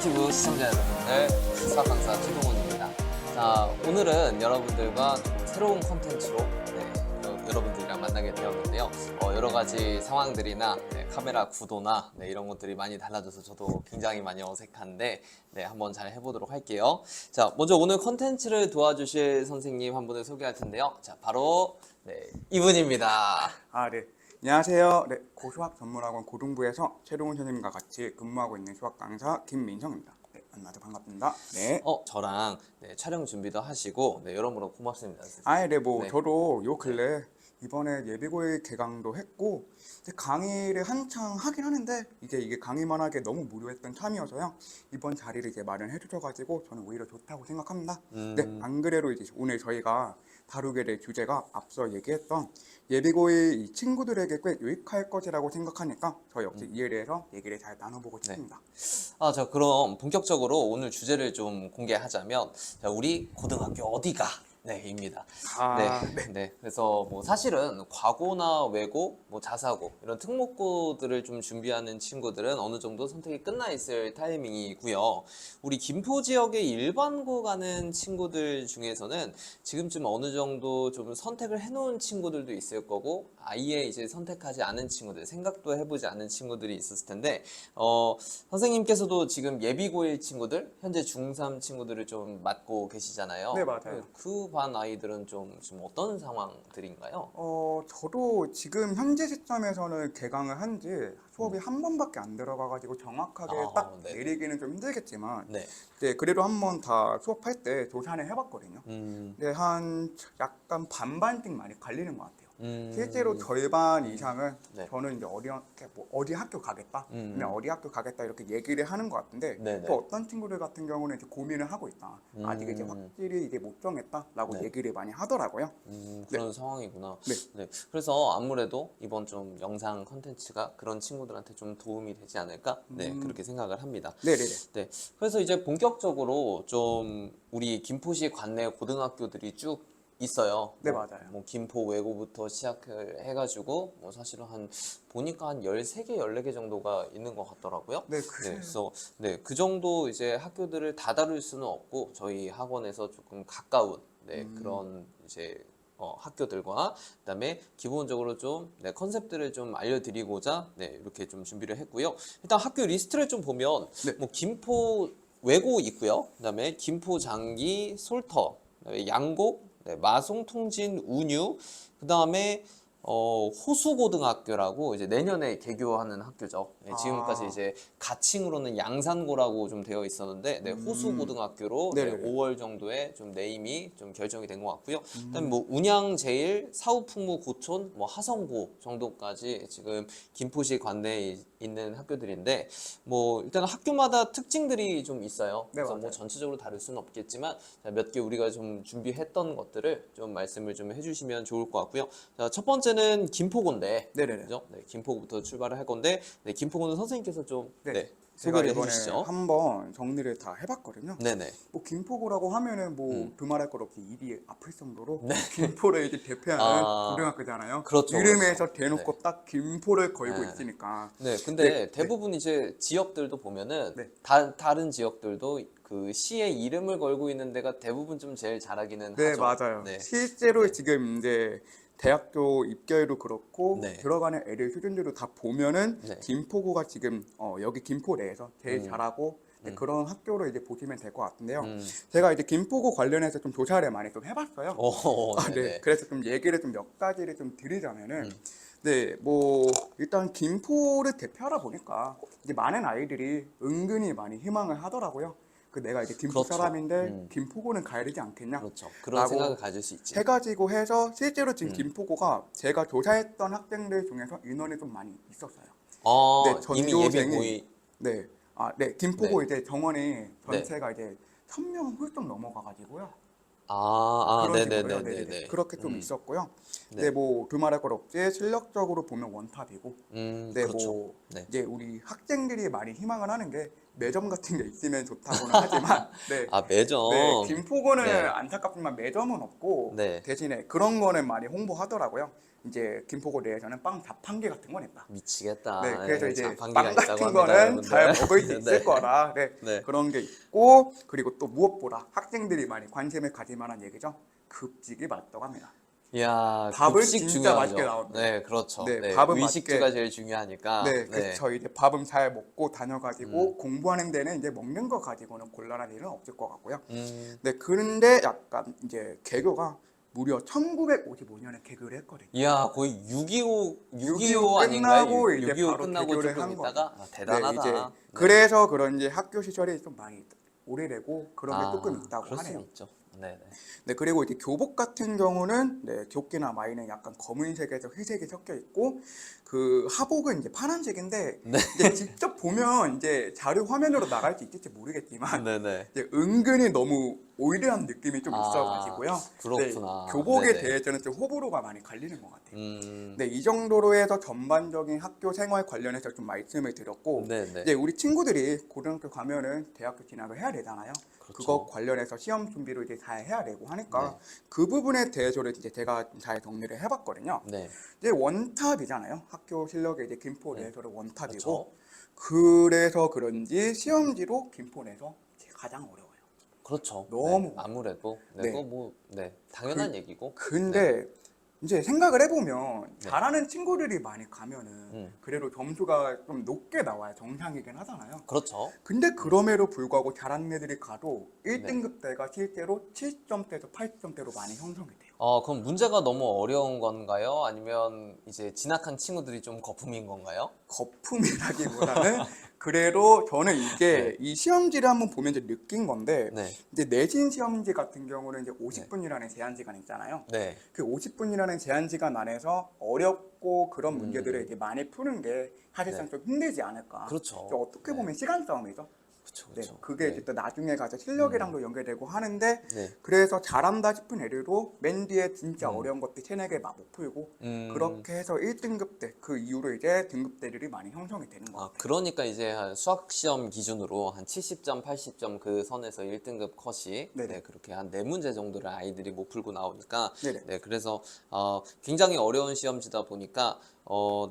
유튜브 시청자 여러분들, 수학 강사 최동훈입니다. 자, 오늘은 여러분들과 좀 새로운 콘텐츠로 여러분들이랑 만나게 되었는데요. 여러 가지 상황들이나 카메라 구도나 이런 것들이 많이 달라져서 저도 굉장히 많이 어색한데 한번 잘 해보도록 할게요. 자, 먼저 오늘 콘텐츠를 도와주실 선생님 한 분을 소개할 텐데요. 자, 바로 이분입니다. 네. 안녕하세요. 네, 고수학 전문학원 고등부에서 최동훈 선생님과 같이 근무하고 있는 수학 강사 김민성입니다. 네, 만나서 반갑습니다. 네. 저랑 촬영 준비도 하시고 여러모로 고맙습니다. 네, 저도 요 근래 이번에 예비고일 개강도 했고 강의를 한창 하긴 하는데 이게 강의만 하기에 너무 무료했던 참이어서요. 이번 자리를 이제 마련해 주셔가지고 저는 오히려 좋다고 생각합니다. 네, 안 그래도 이제 오늘 저희가 다루게 될 주제가 앞서 얘기했던 예비고일 이 친구들에게 꽤 유익할 것이라고 생각하니까 저 역시 이에 대해서 얘기를 잘 나눠보고 싶습니다. 자, 그럼 본격적으로 오늘 주제를 좀 공개하자면, 자, 우리 고등학교 어디가? 입니다. 그래서 뭐 사실은 과고나 외고, 뭐 자사고 이런 특목고들을 좀 준비하는 친구들은 어느 정도 선택이 끝나 있을 타이밍이고요. 우리 김포 지역의 일반고 가는 친구들 중에서는 지금쯤 어느 정도 좀 선택을 해놓은 친구들도 있을 거고, 아예 이제 선택하지 않은 친구들, 생각도 해보지 않은 친구들이 있었을 텐데, 선생님께서도 지금 예비고일 친구들, 현재 중3 친구들을 좀 맡고 계시잖아요. 네, 맞아요. 그 반 아이들은 좀 지금 어떤 상황들인가요? 저도 지금 현재 시점에서는 개강을 한 지 수업이 한 번밖에 안 들어가가지고 정확하게 딱 내리기는 좀 힘들겠지만 그래도 한번 다 수업할 때 조사를 해봤거든요. 한 약간 반반씩 많이 갈리는 것 같아요. 실제로 절반 이상은 저는 이제 어디 학교 가겠다, 그냥 어디 학교 가겠다 이렇게 얘기를 하는 것 같은데 또 어떤 친구들 같은 경우는 이제 고민을 하고 있다. 아직 이제 확실히 이게 못 정했다라고 얘기를 많이 하더라고요. 그런 상황이구나. 그래서 아무래도 이번 좀 영상 컨텐츠가 그런 친구들한테 좀 도움이 되지 않을까? 그렇게 생각을 합니다. 그래서 이제 본격적으로 좀 우리 김포시 관내 고등학교들이 쭉 있어요. 맞아요. 뭐 김포 외고부터 시작을 해가지고 뭐 사실은 보니까 한 13개, 14개 정도가 있는 것 같더라고요. 그래서 그 정도 이제 학교들을 다 다룰 수는 없고 저희 학원에서 조금 가까운 그런 이제 학교들과 그다음에 기본적으로 좀 컨셉들을 좀 알려드리고자 이렇게 좀 준비를 했고요. 일단 학교 리스트를 좀 보면 뭐 김포 외고 있고요. 그다음에 김포 장기 솔터, 그다음에 양곡, 마송, 통진, 운유, 그 다음에 호수고등학교라고 이제 내년에 개교하는 학교죠. 지금까지 이제 가칭으로는 양산고라고 좀 되어 있었는데 호수고등학교로 5월 정도에 좀 네임이 좀 결정이 된 것 같고요. 그다음에 뭐 운양제일, 사후풍무고촌, 뭐 하성고 정도까지 지금 김포시 관내에 있는 학교들인데 뭐 일단 학교마다 특징들이 좀 있어요. 그래서 뭐 전체적으로 다룰 수는 없겠지만 몇 개 우리가 좀 준비했던 것들을 좀 말씀을 좀 해주시면 좋을 것 같고요. 자, 첫 번째는 김포고인데, 그죠? 김포고부터 출발을 할 건데, 김포고는 선생님께서 좀 소개를 해주시죠. 한번 정리를 다 해봤거든요. 뭐 김포고라고 하면은 뭐 두말할 것 없이 입이 아플 정도로 김포를 이제 대표하는 고등학교잖아요. 그렇죠, 이름에서 대놓고 딱 김포를 걸고 있으니까. 근데 대부분 이제 지역들도 보면은 다른 지역들도 그 시의 이름을 걸고 있는 데가 대부분 좀 제일 잘하기는 하죠. 맞아요. 실제로 지금 이제 대학교 입결도 그렇고 들어가는 애들 수준들도 다 보면은 김포고가 지금 여기 김포 내에서 제일 잘하고 그런 학교로 이제 보시면 될 것 같은데요. 제가 이제 김포고 관련해서 좀 조사를 많이 좀 해봤어요. 그래서 좀 얘기를 좀 몇 가지를 좀 드리자면은 뭐 일단 김포를 대표하다 보니까 이제 많은 아이들이 은근히 많이 희망을 하더라고요. 내가 이제 김포 사람인데 김포고는 가야 되지 않겠냐? 그런 생각을 가질 수 있지. 해가지고 해서 실제로 지금 김포고가 제가 조사했던 학생들 중에서 인원이 좀 많이 있었어요. 이미 예비고이. 김포고 이제 정원이 전체가 이제 1000명 훌쩍 넘어가가지고요. 그렇게 좀 있었고요. 뭐 두말할 것 없이 실력적으로 보면 원탑이고, 뭐 이제 우리 학생들이 많이 희망을 하는 게 매점 같은 게 있으면 좋다고는 하지만 네. 아, 매점. 네, 김포고는 네. 안타깝지만 매점은 없고 네. 대신에 그런 거는 많이 홍보하더라고요. 이제 김포고 내에서는 빵 자판기 같은 건 있다. 미치겠다. 네, 그래서 네, 이제 자판기가 빵 있다고 같은 합니다, 거는 여러분들. 잘 먹을 수 있을 네. 거라 네, 네. 그런 게 있고 그리고 또 무엇보다 학생들이 많이 관심을 가질 만한 얘기죠. 급식이 맞다고 합니다. 이야, 밥을 급식 진짜 중요하죠. 맛있게 나옵니다. 네, 그렇죠. 네, 네, 밥은 의식주가 맛있게. 제일 중요하니까. 네, 그렇죠. 이제 밥은 잘 먹고 다녀가지고 음. 공부하는 데는 이제 먹는 거 가지고는 곤란한 일은 없을 것 같고요. 네. 그런데 약간 이제 개교가 무려 1955년에 개교를 했거든요. 이야, 거의 6.25 6.25 아닌가요? 끝나고 이제 6.25 바로 끝나고 개교를 조금 한 있다가 거죠. 아, 대단하다. 네, 이제 네. 그래서 그런지 학교 시절이 좀 많이 오래되고 그런 게 조금 있다고 그럴 수는 하네요. 있죠. 네, 네. 네, 그리고 이제 교복 같은 경우는 네, 교복이나 마이는 약간 검은색에서 회색이 섞여 있고 그 하복은 이제 파란색인데 네. 이제 직접 보면 이제 자료 화면으로 나갈 수 있을지 모르겠지만 네, 네. 이제 은근히 너무 오일한 느낌이 좀 아, 있어가지고요. 그렇구나. 네, 교복에 네네. 대해서는 좀 호불호가 많이 갈리는 것 같아요. 음. 네, 이 정도로 해서 전반적인 학교 생활 관련해서 좀 말씀을 드렸고 네네. 이제 우리 친구들이 고등학교 가면은 대학교 진학을 해야 되잖아요. 그렇죠. 그거 관련해서 시험 준비를 이제 잘 해야 되고 하니까 네. 그 부분에 대해서는 이제 제가 잘 정리를 해봤거든요. 네. 이제 원탑이잖아요. 학교 실력에 이제 김포 네. 내에서는 원탑이고 그렇죠. 그래서 그런지 시험지도 김포 내에서 가장 어려워요. 그렇죠. 너무 네. 아무래도 네. 네. 그거 뭐 네. 당연한 얘기고. 근데 이제 생각을 해보면 네. 잘하는 친구들이 많이 가면은 그래도 점수가 좀 높게 나와야 정상이긴 하잖아요. 그렇죠. 근데 그럼에도 불구하고 잘하는 애들이 가도 1등급 대가 실제로 70점대에서 80점대로 많이 형성이 돼요. 그럼 문제가 너무 어려운 건가요? 아니면 이제 진학한 친구들이 좀 거품인 건가요? 거품이라기보다는 그래도 저는 이게 네. 이 시험지를 한번 보면 이제 느낀 건데 네. 이제 내신 시험지 같은 경우는 이제 50분이라는 제한 시간 있잖아요. 네. 그 50분이라는 제한 시간 안에서 어렵고 그런 문제들을 이제 많이 푸는 게 사실상 네. 좀 힘들지 않을까. 그렇죠. 어떻게 네. 보면 시간 싸움이죠. 그렇죠. 네, 그렇죠. 그게 네. 이제 또 나중에 가서 실력이랑도 연결되고 하는데 네. 그래서 잘한다 싶은 애들도 맨 뒤에 진짜 어려운 것들 세네 개 막 못 풀고 그렇게 해서 1등급 대 그 이후로 이제 등급대들이 많이 형성이 되는 것 같아요. 그러니까 이제 한 수학 시험 기준으로 한 70점, 80점 그 선에서 1등급 컷이 네네. 네, 그렇게 한 4문제 정도를 아이들이 못 풀고 나오니까 네네. 네, 그래서 굉장히 어려운 시험지다 보니까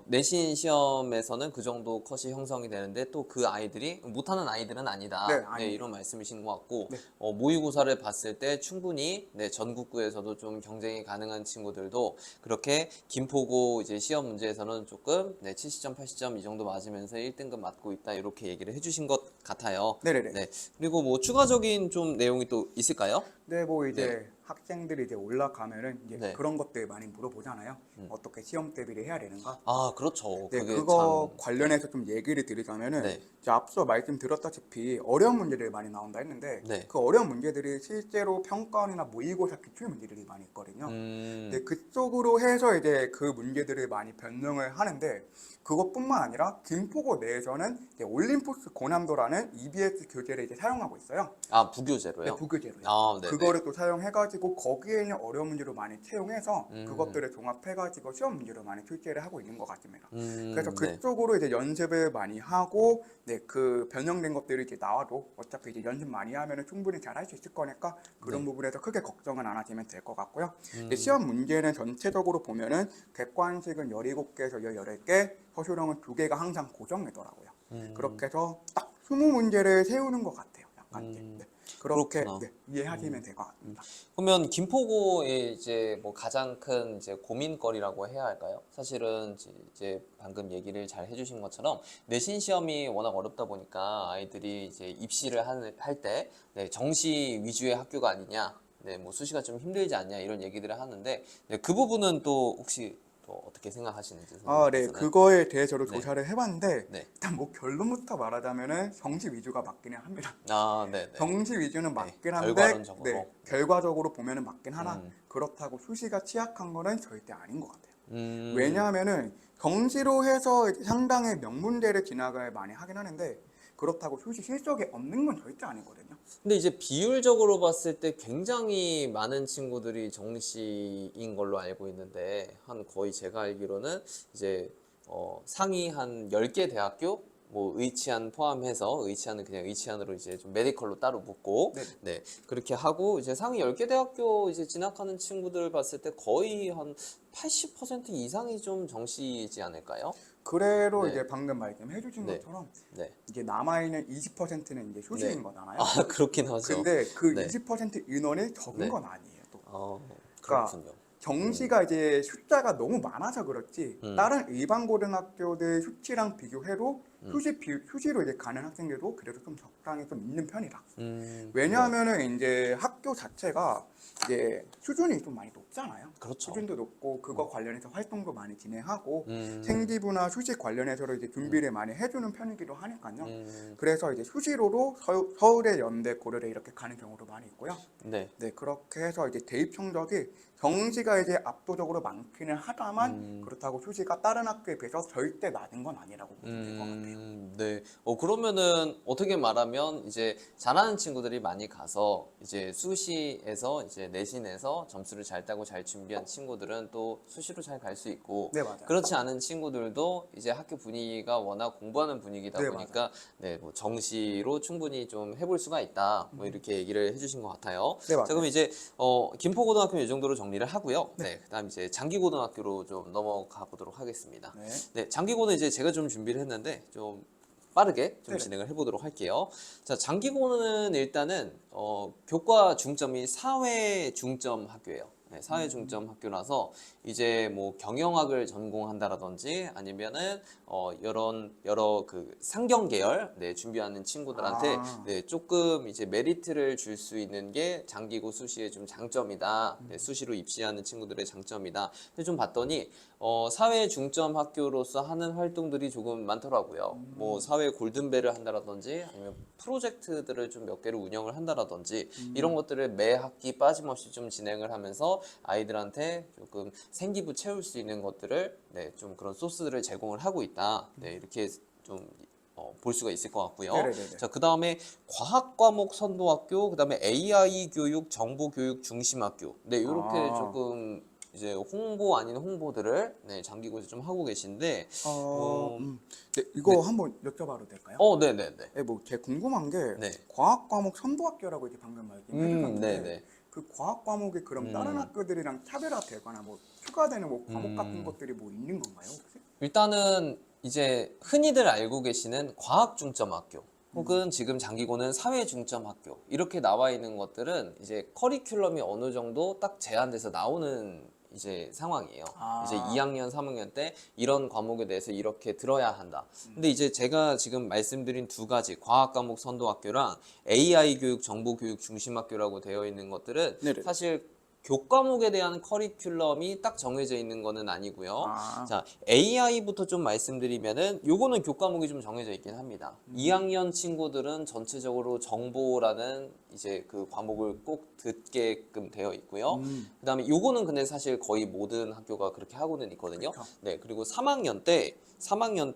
내신 시험에서는 그 정도 컷이 형성이 되는데 또 그 아이들이 못하는 아이들은 아니다. 네, 네, 아닙니다. 이런 말씀이신 것 같고 네. 모의고사를 봤을 때 충분히 네, 전국구에서도 좀 경쟁이 가능한 친구들도 그렇게 김포고 이제 시험 문제에서는 조금 네, 70점, 80점 이 정도 맞으면서 1등급 맞고 있다 이렇게 얘기를 해주신 것 같아요. 네네네. 네. 그리고 뭐 추가적인 좀 내용이 또 있을까요? 네, 뭐 이제 학생들이 이제 올라가면은 이제 네. 그런 것들 많이 물어보잖아요. 어떻게 시험 대비를 해야 되는가? 아, 그렇죠. 네, 그게 그거 참 관련해서 좀 얘기를 드리자면은 네. 이제 앞서 말씀드렸다시피 어려운 문제들이 많이 나온다 했는데 네. 그 어려운 문제들이 실제로 평가원이나 모의고사 기출 문제들이 많이 있거든요. 네, 그쪽으로 해서 이제 그 문제들을 많이 변경을 하는데 그것뿐만 아니라 김포고 내에서는 이제 올림포스 고난도라는 EBS 교재를 이제 사용하고 있어요. 아, 부교재로요? 네, 부교재로요. 아, 네네. 그거를 또 사용해가지고 거기에 있는 어려운 문제로 많이 채용해서 음. 그것들을 종합해가지고 시험 문제로 많이 출제를 하고 있는 것 같습니다. 그래서 네. 그쪽으로 이제 연습을 많이 하고, 네, 그 변형된 것들이 이제 나와도 어차피 이제 연습 많이 하면은 충분히 잘 할 수 있을 거니까 그런 네. 부분에서 크게 걱정은 안 하시면 될 것 같고요. 이제 시험 문제는 전체적으로 보면은 객관식은 17개에서 18개, 서술형은 2개가 항상 고정이더라고요. 그렇게 해서 딱 20문제를 세우는 것 같아요. 약간 이제. 네. 그렇게 그렇구나. 네, 이해하시면 될 것 같습니다. 그러면 김포고의 이제 뭐 가장 큰 이제 고민거리라고 해야 할까요? 사실은 이제 방금 얘기를 잘 해주신 것처럼 내신 시험이 워낙 어렵다 보니까 아이들이 이제 입시를 할 때 네, 정시 위주의 학교가 아니냐, 네, 뭐 수시가 좀 힘들지 않냐 이런 얘기들을 하는데 네, 그 부분은 또 혹시 또 어떻게 생각하시는지 네, 선생님께서는? 그거에 대해서도 네. 조사를 해봤는데 네. 일단 뭐 결론부터 말하자면은 정시 위주가 맞기는 합니다. 아, 네, 네. 정시 위주는 맞긴 한데 결과론적으로. 네, 결과적으로 보면은 맞긴 하나 음. 그렇다고 수시가 취약한 거는 절대 아닌 것 같아요. 음. 왜냐하면은 정시로 해서 상당히 명문대를 진학을 많이 하긴 하는데 그렇다고 수시 실적이 없는 건 절대 아니거든요. 근데 이제 비율적으로 봤을 때 굉장히 많은 친구들이 정시인 걸로 알고 있는데 한 거의 제가 알기로는 이제 상위 한 10개 대학교 뭐 의치안 포함해서 의치안은 그냥 의치안으로 이제 좀 메디컬로 따로 묶고 네. 네 그렇게 하고 이제 상위 10개 대학교 이제 진학하는 친구들 봤을 때 거의 한 80% 이상이 좀 정시이지 않을까요? 그래로 네. 이제 방금 말씀해 주신 네. 것처럼 네. 이제 남아있는 20%는 이제 효시인 네. 거잖아요. 아 그렇긴 하죠. 근데 그 네. 20% 인원이 적은 네. 건 아니에요. 또. 그러니까 그렇군요. 정시가 이제 숫자가 너무 많아서 그렇지 다른 일반 고등학교들 수치랑 비교해도 휴시로 이제 가는 학생들도 그래도 좀 적당히 좀 있는 편이다. 네. 왜냐하면은 이제 학교 자체가 이제 수준이 좀 많이 높잖아요. 그렇죠. 수준도 높고 그거 관련해서 활동도 많이 진행하고 음. 생기부나 수시 관련해서도 이제 준비를 많이 해주는 편이기도 하니까요. 음. 그래서 이제 수시로도 서울의 연대, 고려대 이렇게 가는 경우도 많이 있고요. 네. 네, 그렇게 해서 이제 대입 성적이 정시가 이제 압도적으로 많기는 하다만 그렇다고 수시가 다른 학교에 비해서 절대 낮은 건 아니라고 보시면 될 것 같아요. 네. 그러면은 어떻게 말하면 이제 잘하는 친구들이 많이 가서 이제 수시에서 이제 내신에서 점수를 잘 따고 잘 준비한 친구들은 또 수시로 잘 갈 수 있고 네, 맞아요. 그렇지 않은 친구들도 이제 학교 분위기가 워낙 공부하는 분위기다 네, 보니까 네, 뭐 정시로 충분히 좀 해볼 수가 있다. 뭐 이렇게 얘기를 해주신 것 같아요. 네, 맞아요. 자, 그럼 이제 김포고등학교는 이 정도로 정리를 하고요. 네, 그다음 이제 장기고등학교로 좀 넘어가 보도록 하겠습니다. 네. 네, 장기고는 이제 제가 좀 준비를 했는데 좀 빠르게 좀 네네. 진행을 해보도록 할게요. 자, 장기고는 일단은 교과 중점이 사회 중점 학교예요. 네, 사회 중점 학교라서 이제 뭐 경영학을 전공한다라든지 아니면은 여러 그 상경 계열 네, 준비하는 친구들한테 아. 네, 조금 이제 메리트를 줄 수 있는 게 장기고 수시의 좀 장점이다. 네, 수시로 입시하는 친구들의 장점이다. 근데 좀 봤더니 사회 중점 학교로서 하는 활동들이 조금 많더라고요. 뭐 사회 골든벨을 한다라든지 아니면 프로젝트들을 좀 몇 개를 운영을 한다라든지 이런 것들을 매 학기 빠짐없이 좀 진행을 하면서 아이들한테 조금 생기부 채울 수 있는 것들을 네, 좀 그런 소스들을 제공을 하고 있다. 네, 이렇게 좀 볼 수가 있을 것 같고요. 네네네네. 자, 그 다음에 과학 과목 선도학교, 그 다음에 AI 교육, 정보 교육 중심 학교. 네, 이렇게 아. 조금 이제 홍보 아닌 홍보들을 네, 장기고에서 좀 하고 계신데, 네, 이거 한번 여쭤봐도 될까요? 네네네. 네, 뭐 제 궁금한 게 네. 과학 과목 선도학교라고 이제 방금 말씀해 주셨는데 네네. 그 과학 과목이 그럼 다른 학교들이랑 차별화되거나 뭐 추가되는 뭐 과목 같은 것들이 뭐 있는 건가요, 혹시? 일단은 이제 흔히들 알고 계시는 과학 중점 학교 혹은 지금 장기고는 사회 중점 학교 이렇게 나와 있는 것들은 이제 커리큘럼이 어느 정도 딱 제한돼서 나오는 이제 상황이에요. 아. 이제 2학년, 3학년 때 이런 과목에 대해서 이렇게 들어야 한다. 근데 이제 제가 지금 말씀드린 두 가지 과학 과목 선도학교랑 AI 교육, 정보 교육 중심 학교라고 되어 있는 것들은 네네. 사실 교과목에 대한 커리큘럼이 딱 정해져 있는 거는 아니고요. 아. 자, AI부터 좀 말씀드리면은 요거는 교과목이 좀 정해져 있긴 합니다. 2학년 친구들은 전체적으로 정보라는 이제 그 과목을 꼭 듣게끔 되어 있고요. 그다음에 요거는 근데 사실 거의 모든 학교가 그렇게 하고는 있거든요. 그쵸. 네, 그리고 3학년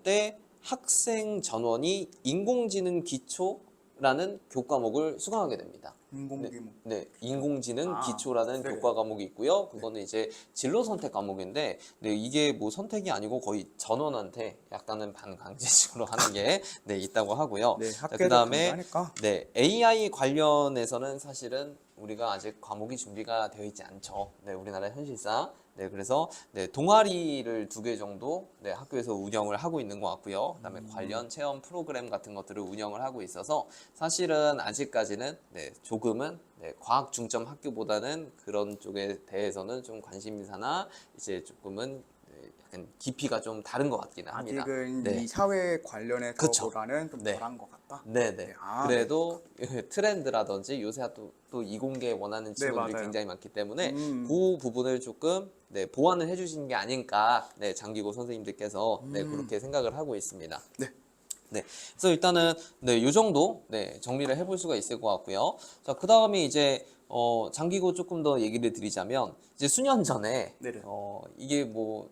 때 학생 전원이 인공지능 기초라는 교과목을 수강하게 됩니다. 인공기목. 네, 인공지능 아, 기초라는 네네. 교과 과목이 있고요. 그거는 이제 진로 선택 과목인데, 네, 이게 뭐 선택이 아니고 거의 전원한테 약간은 반강제식으로 하는 게 네, 있다고 하고요. 네, 자, 학교에서 그다음에 강조하니까. 네, AI 관련해서는 사실은 우리가 아직 과목이 준비가 되어 있지 않죠. 네, 우리나라 현실상. 네, 그래서 네, 동아리를 2개 정도 네, 학교에서 운영을 하고 있는 것 같고요. 그다음에 관련 체험 프로그램 같은 것들을 운영을 하고 있어서 사실은 아직까지는 네, 조금은 네, 과학 중점 학교보다는 그런 쪽에 대해서는 좀 관심사나 이제 조금은 네, 약간 깊이가 좀 다른 것 같기는 합니다. 아직은 네. 이 사회 그쵸. 관련해서보다는 좀 네. 덜한 것 같다. 네네. 네, 아, 그래도 트렌드라든지 요새 또 이공계 원하는 친구들이 맞아요. 굉장히 많기 때문에 음. 그 부분을 조금 네, 보완을 해주시는 게 아닐까 네, 장기고 선생님들께서 네, 그렇게 생각을 하고 있습니다. 네. 네, 그래서 일단은 네, 요 정도 네, 정리를 해볼 수가 있을 것 같고요. 자, 그 다음에 이제 장기고 조금 더 얘기를 드리자면 이제 수년 전에 네네. 이게 뭐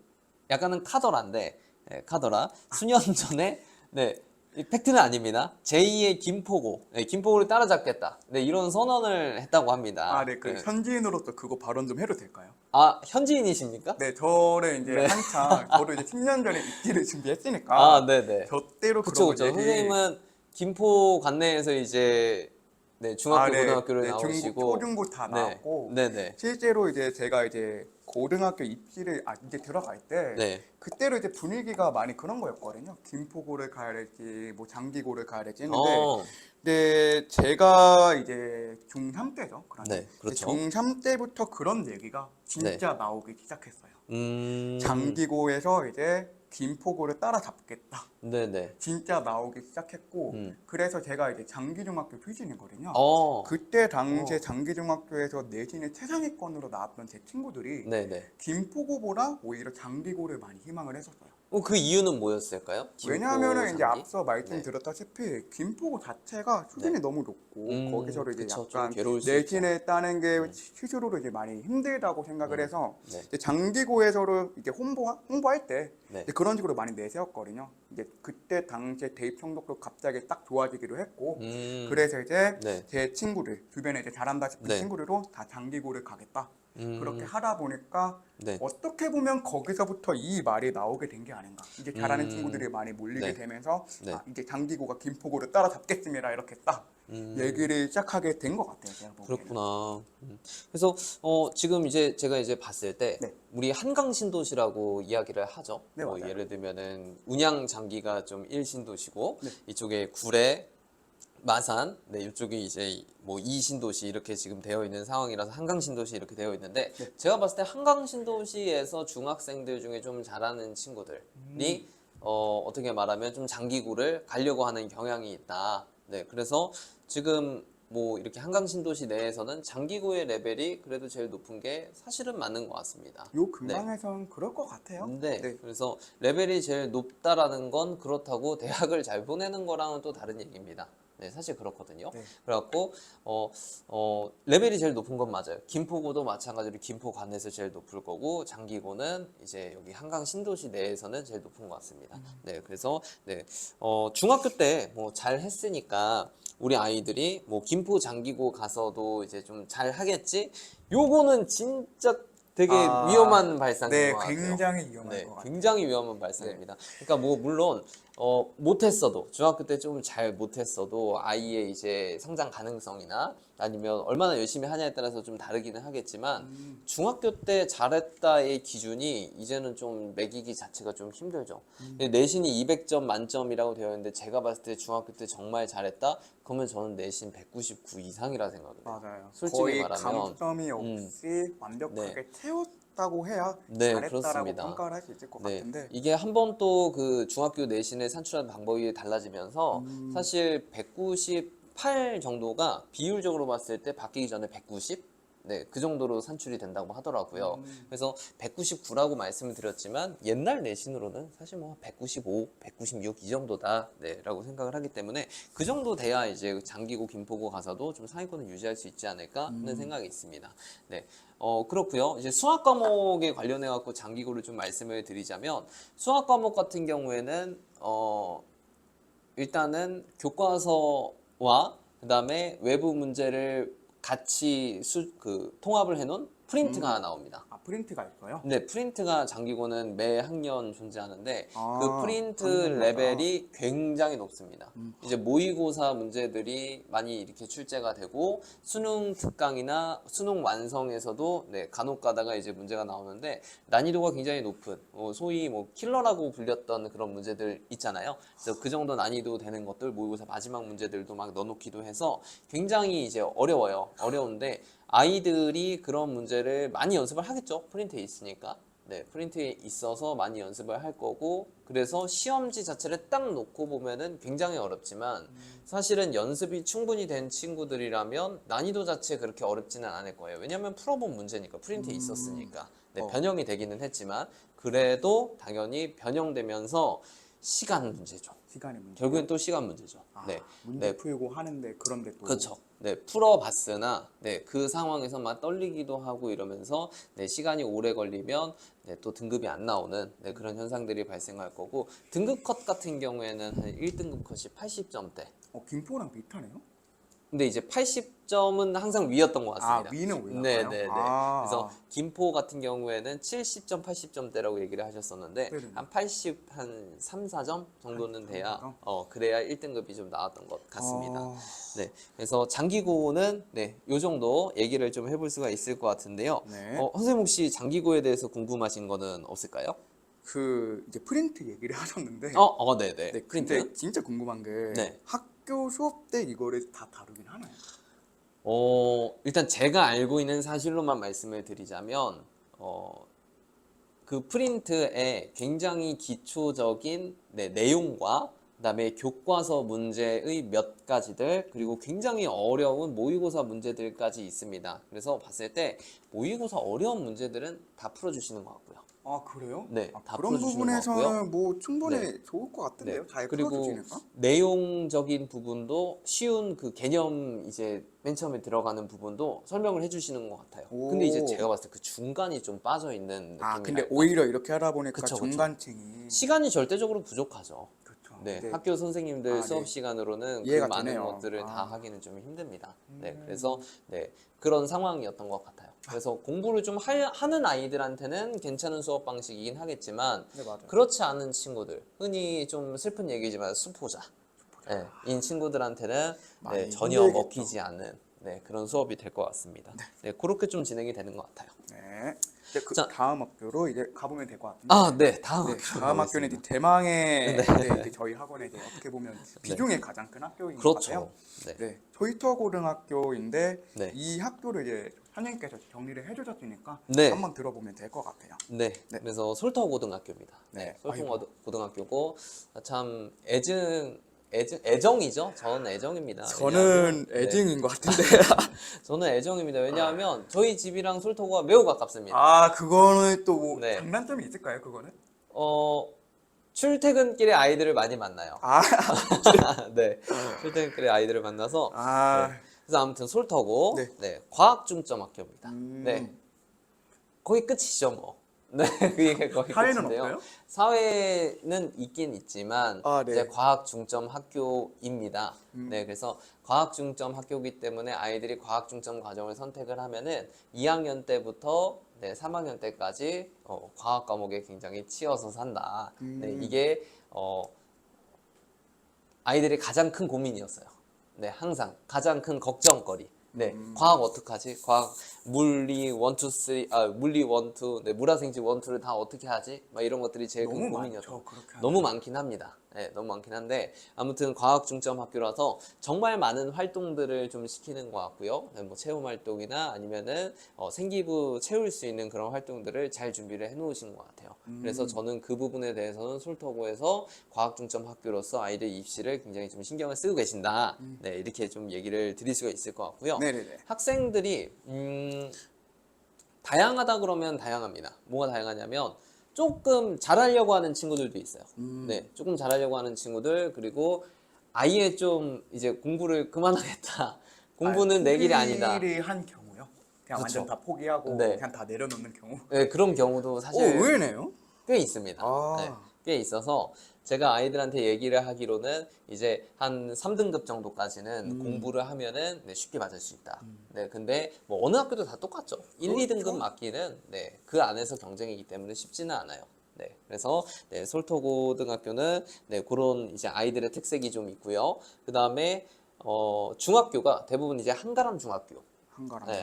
약간은 카더라인데 네, 카더라 수년 전에 네, 이 팩트는 아닙니다. 제2의 김포고, 네, 김포고를 따라잡겠다. 네, 이런 선언을 했다고 합니다. 아, 네, 그 현지인으로서 그거 발언 좀 해도 될까요? 아, 현지인이십니까? 네, 저는 이제 네. 한창 저도 이제 10년 전에 입기를 준비했으니까 아, 네네. 저 때로 그쵸, 그런 그쵸. 얘기. 선생님은 김포 관내에서 이제 네, 중학교, 네, 고등학교를 네, 중고, 나오시고, 초중고 다 네, 나왔고 네네, 실제로 이제 제가 이제 고등학교 입시를 이제 들어갈 때 네, 그때로 이제 분위기가 많이 그런 거였거든요. 김포고를 가야 될지 뭐 장기고를 가야 될지 했는데 어, 근데 제가 이제 중3 때죠. 그러면 네, 그렇죠. 중3 때부터 그런 얘기가 네, 진짜 나오기 시작했어요. 음, 장기고에서 이제 김포고를 따라잡겠다. 네네, 진짜 나오기 시작했고 음, 그래서 제가 이제 장기중학교 출신이거든요. 어, 그때 당시에 장기중학교에서 내신의 최상위권으로 나왔던 제 친구들이 네네. 김포고보다 오히려 장기고를 많이 희망을 했었어요. 그 이유는 뭐였을까요? 김포 왜냐하면은 이제 장기? 앞서 네, 말씀드렸다시피 김포고 자체가 수준이 네, 너무 높고 거기서도 이제 그쵸, 좀 약간 괴로울 수 있죠. 내신을 따는 게 스스로로 이제 많이 힘들다고 생각을 음, 해서 네, 이제 장기고에서를 이제 홍보할 때 네, 이제 그런 식으로 많이 내세웠거든요. 이제 그때 당시에 대입 성적도 갑자기 딱 좋아지기도 했고 그래서 이제 네, 제 친구들 주변에 이제 잘한다 싶은 네, 친구들도 다 장기고를 가겠다. 그렇게 음, 하다 보니까 네, 어떻게 보면 거기서부터 이 말이 나오게 된 게 아닌가. 이제 잘하는 친구들이 많이 몰리게 네, 되면서 네, 이제 장기고가 김포고를 따라잡겠습니다. 이렇게 딱 얘기를 시작하게 된 것 같아요. 제가 보기에는. 그렇구나. 그래서 지금 이제 제가 이제 봤을 때 네. 우리 한강 신도시라고 이야기를 하죠. 네, 뭐 맞아요. 예를 들면은 운양 장기가 좀 1신도시고 네. 이쪽에 구례, 마산, 네, 이쪽이 이제 뭐 2신도시 이렇게 지금 되어 있는 상황이라서 한강 신도시 이렇게 되어 있는데 네. 제가 봤을 때 한강 신도시에서 중학생들 중에 좀 잘하는 친구들이 어떻게 말하면 좀 장기구를 가려고 하는 경향이 있다. 네, 그래서 지금 뭐 이렇게 한강 신도시 내에서는 장기구의 레벨이 그래도 제일 높은 게 사실은 맞는 것 같습니다. 요 네. 근방에선 그럴 것 같아요. 네, 네. 그래서 레벨이 제일 높다라는 건 그렇다고 대학을 잘 보내는 거랑은 또 다른 얘기입니다. 네, 사실 그렇거든요. 네. 그래갖고 레벨이 제일 높은 건 맞아요. 김포고도 마찬가지로 김포 관에서 제일 높을 거고 장기고는 이제 여기 한강 신도시 내에서는 제일 높은 것 같습니다. 네, 그래서 네, 중학교 때 뭐 잘 했으니까 우리 아이들이 뭐 김포 장기고 가서도 이제 좀 잘 하겠지. 요거는 진짜 되게 위험한 발상인 네, 것 같아요. 굉장히 위험할 네, 것 같아요. 굉장히 위험한 발상입니다. 그러니까 뭐 물론 못했어도 중학교 때 좀 잘 못했어도 아이의 이제 성장 가능성이나 아니면 얼마나 열심히 하냐에 따라서 좀 다르기는 하겠지만 중학교 때 잘했다의 기준이 이제는 좀 매기기 자체가 좀 힘들죠. 내신이 200점 만점이라고 되어 있는데 제가 봤을 때 중학교 때 정말 잘했다? 그러면 저는 내신 199 이상이라 생각을 해요. 맞아요. 솔직히 거의 말하면 감점이 없이 완벽하게 채웠다고 해야 네, 잘했다라고 그렇습니다. 평가를 할 수 있을 것 네, 같은데 이게 한 번 또 그 중학교 내신을 산출하는 방법이 달라지면서 사실 198 정도가 비율적으로 봤을 때 바뀌기 전에 190? 네, 그 정도로 산출이 된다고 하더라고요. 그래서 199라고 말씀을 드렸지만 옛날 내신으로는 사실 뭐 195, 196 이 정도다, 네라고 생각을 하기 때문에 그 정도 돼야 이제 장기고 김포고 가서도 좀 상위권을 유지할 수 있지 않을까 하는 생각이 있습니다. 네, 그렇고요. 이제 수학 과목에 관련해 갖고 장기고를 좀 말씀을 드리자면 수학 과목 같은 경우에는 일단은 교과서와 그다음에 외부 문제를 같이 통합을 해놓은 프린트가 하나 나옵니다. 프린트가 있어요. 네, 프린트가 장기고는 매 학년 존재하는데 아, 그 프린트 학년마다. 레벨이 굉장히 높습니다. 이제 모의고사 문제들이 많이 이렇게 출제가 되고 수능 특강이나 수능 완성에서도 네, 간혹 가다가 이제 문제가 나오는데 난이도가 굉장히 높은 소위 뭐 킬러라고 불렸던 그런 문제들 있잖아요. 그래서 그 정도 난이도 되는 것들 모의고사 마지막 문제들도 막 넣어놓기도 해서 굉장히 이제 어려운데 아이들이 그런 문제를 많이 연습을 하겠죠. 프린트에 있으니까. 네, 프린트에 있어서 많이 연습을 할 거고 그래서 시험지 자체를 딱 놓고 보면은 굉장히 어렵지만 사실은 연습이 충분히 된 친구들이라면 난이도 자체 그렇게 어렵지는 않을 거예요. 왜냐하면 풀어본 문제니까 프린트에 있었으니까. 네, 변형이 되기는 했지만 그래도 당연히 변형되면서 시간 문제죠. 시간의 문제. 결국엔 또 시간 문제죠. 네. 문제 네. 풀고 하는데 그런데 또 그렇죠. 네, 풀어봤으나 그 상황에서 막 떨리기도 하고 이러면서 시간이 오래 걸리면 또 등급이 안 나오는 그런 현상들이 발생할 거고, 등급 컷 같은 경우에는 한 1등급 컷이 80점대. 김포랑 비슷하네요. 근데 이제 80점은 항상 위였던 것 같습니다. 위는 올라가요? 네네네. 그래서 김포 같은 경우에는 70점, 80점대라고 얘기를 하셨었는데 네네네. 한 80, 한 3, 4점 정도는 돼야 3, 그래야 1등급이 좀 나왔던 것 같습니다. 네. 그래서 장기고는 요 정도 얘기를 좀 해볼 수가 있을 것 같은데요. 네. 선생님 혹시 장기고에 대해서 궁금하신 거는 없을까요? 이제 프린트 얘기를 하셨는데 네네. 근데 프린트? 진짜 궁금한 게 네. 학교 수업 때 이거를 다 다루긴 하나요? 일단 제가 알고 있는 사실로만 말씀을 드리자면, 그 프린트에 굉장히 기초적인 내용과 그다음에 교과서 문제의 몇 가지들, 그리고 굉장히 어려운 모의고사 문제들까지 있습니다. 그래서 봤을 때 모의고사 어려운 문제들은 다 풀어주시는 것 같고요. 그래요? 네, 다 그런 풀어주시는 것 같고요. 부분에서는 뭐 충분히 네. 좋을 것 같은데요. 잘 그리고 풀어주시니까. 내용적인 부분도 쉬운 그 개념 이제 맨 처음에 들어가는 부분도 설명을 해주시는 것 같아요. 근데 이제 제가 봤을 때 그 중간이 좀 빠져 있는 느낌이 근데 날까? 오히려 이렇게 하다 보니까 그쵸. 중간층이 시간이 절대적으로 부족하죠. 그렇죠. 네, 네. 학교 선생님들 수업 네. 시간으로는 그 이해가 많은 되네요. 것들을 다 하기는 좀 힘듭니다. 네, 그래서 그런 상황이었던 것 같아요. 그래서 공부를 좀 하는 아이들한테는 괜찮은 수업 방식이긴 하겠지만, 네, 맞아요. 그렇지 않은 친구들, 흔히 좀 슬픈 얘기지만 수포자, 인 친구들한테는 많이 전혀 힘들겠죠. 먹히지 않는 그런 수업이 될 것 같습니다. 네, 그렇게 좀 진행이 되는 것 같아요. 네. 이제 그 자. 다음 학교로 이제 가보면 될 것 같은데. 네, 다음 학교로 다음 학교는 이제 가보겠습니다. 대망의 이제 저희 학원에 이제 어떻게 보면 비중이 가장 큰 학교인 것 같아요. 그렇죠. 네, 소이터고등학교인데 네. 이 학교를 이제 선생님께서 정리를 해주셨으니까 네. 한번 들어보면 될 것 같아요. 네, 그래서 솔터고등학교입니다. 네. 솔터고등학교고 참 애정이죠. 저는 애정입니다. 저는 왜냐하면, 애증인 것 같은데. 저는 애정입니다. 왜냐하면 저희 집이랑 솔터고가 매우 가깝습니다. 그거는 또 뭐 네. 장단점이 있을까요? 그거는? 출퇴근길에 아이들을 많이 만나요. 네, 출퇴근길에 아이들을 만나서 그래서 아무튼 솔터고 과학 중점 학교입니다. 네, 거의 끝이죠 뭐. 네, 그게 거의 사회는 끝인데요. 없어요? 사회는 있긴 있지만 네. 이제 과학 중점 학교입니다. 네, 그래서 과학 중점 학교이기 때문에 아이들이 과학 중점 과정을 선택을 하면은 2학년 때부터 3학년 때까지 과학 과목에 굉장히 치여서 산다. 네, 이게 아이들의 가장 큰 고민이었어요. 네, 항상 가장 큰 걱정거리. 네, 과학 어떡하지? 과학 물리 1, 2, 3, 물리 1, 2, 물화생지 1, 2를 다 어떻게 하지? 막 이런 것들이 제일 큰 고민이었죠. 너무 많긴 합니다. 네, 너무 많긴 한데 아무튼 과학 중점 학교라서 정말 많은 활동들을 좀 시키는 것 같고요. 뭐 체험 활동이나 아니면은 생기부 채울 수 있는 그런 활동들을 잘 준비를 해놓으신 것 같아요. 그래서 저는 그 부분에 대해서는 솔터고에서 과학 중점 학교로서 아이들 입시를 굉장히 좀 신경을 쓰고 계신다. 네, 이렇게 좀 얘기를 드릴 수가 있을 것 같고요. 네네네. 학생들이 다양하다 그러면 다양합니다. 뭐가 다양하냐면 조금 잘하려고 하는 친구들도 있어요. 네, 조금 잘하려고 하는 친구들, 그리고 아예 좀 이제 공부를 그만하겠다. 공부는 내 길이 아니다. 포기를 한 경우요? 그냥 그쵸. 완전 다 포기하고 네. 그냥 다 내려놓는 경우? 네, 그런 경우도 사실 의외네요. 꽤 있습니다. 네, 꽤 있어서 제가 아이들한테 얘기를 하기로는 이제 한 3등급 정도까지는 공부를 하면은 쉽게 맞을 수 있다. 네, 근데 뭐 어느 학교도 다 똑같죠. 1, 2등급 맞기는 그 안에서 경쟁이기 때문에 쉽지는 않아요. 네, 그래서 솔터고등학교는 그런 이제 아이들의 특색이 좀 있고요. 그 다음에 중학교가 대부분 이제 한가람 중학교.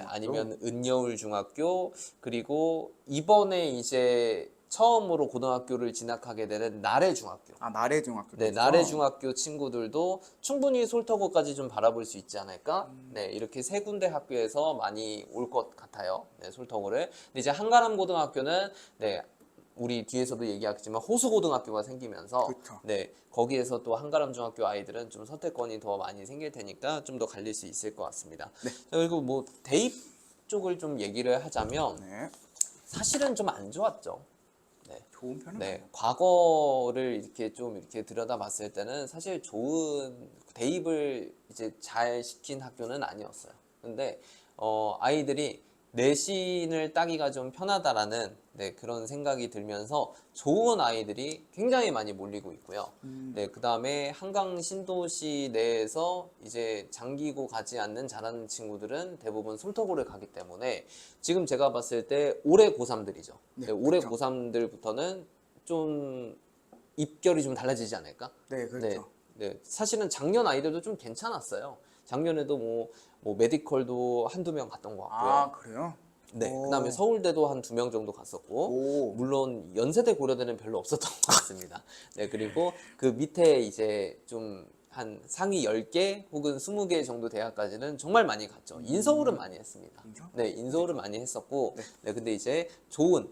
아니면 은여울 중학교, 그리고 이번에 이제 처음으로 고등학교를 진학하게 되는 나래 중학교. 나래 중학교. 네, 나래 중학교 친구들도 충분히 솔터고까지 좀 바라볼 수 있지 않을까? 네, 이렇게 세 군데 학교에서 많이 올 것 같아요. 네, 솔터고를. 근데 이제 한가람 고등학교는 우리 뒤에서도 얘기하겠지만 호수고등학교가 생기면서 거기에서 또 한가람 중학교 아이들은 좀 선택권이 더 많이 생길 테니까 좀 더 갈릴 수 있을 것 같습니다. 자, 그리고 뭐 대입 쪽을 좀 얘기를 하자면 사실은 좀 안 좋았죠. 좋은 편은 네, 과거를 이렇게 좀 이렇게 들여다봤을 때는 사실 좋은 대입을 이제 잘 시킨 학교는 아니었어요. 근데 아이들이 내신을 따기가 좀 편하다라는 네, 그런 생각이 들면서 좋은 아이들이 굉장히 많이 몰리고 있고요. 네, 그다음에 한강 신도시 내에서 이제 장기고 가지 않는 잘하는 친구들은 대부분 솔터고를 가기 때문에 지금 제가 봤을 때 올해 고3들이죠. 네, 올해 그렇죠. 고3들부터는 좀 입결이 좀 달라지지 않을까? 네, 그렇죠. 네, 사실은 작년 아이들도 좀 괜찮았어요. 작년에도 뭐 메디컬도 한두 명 갔던 것 같고요. 아, 그래요? 네, 오. 그다음에 서울대도 한 2명 정도 갔었고, 오. 물론 연세대 고려대는 별로 없었던 것 같습니다. 네, 그리고 그 밑에 이제 좀 한 상위 10개 혹은 20개 정도 대학까지는 정말 많이 갔죠. 인서울은 많이 했습니다. 인서? 네, 인서울은 많이 했었고, 네. 네, 근데 이제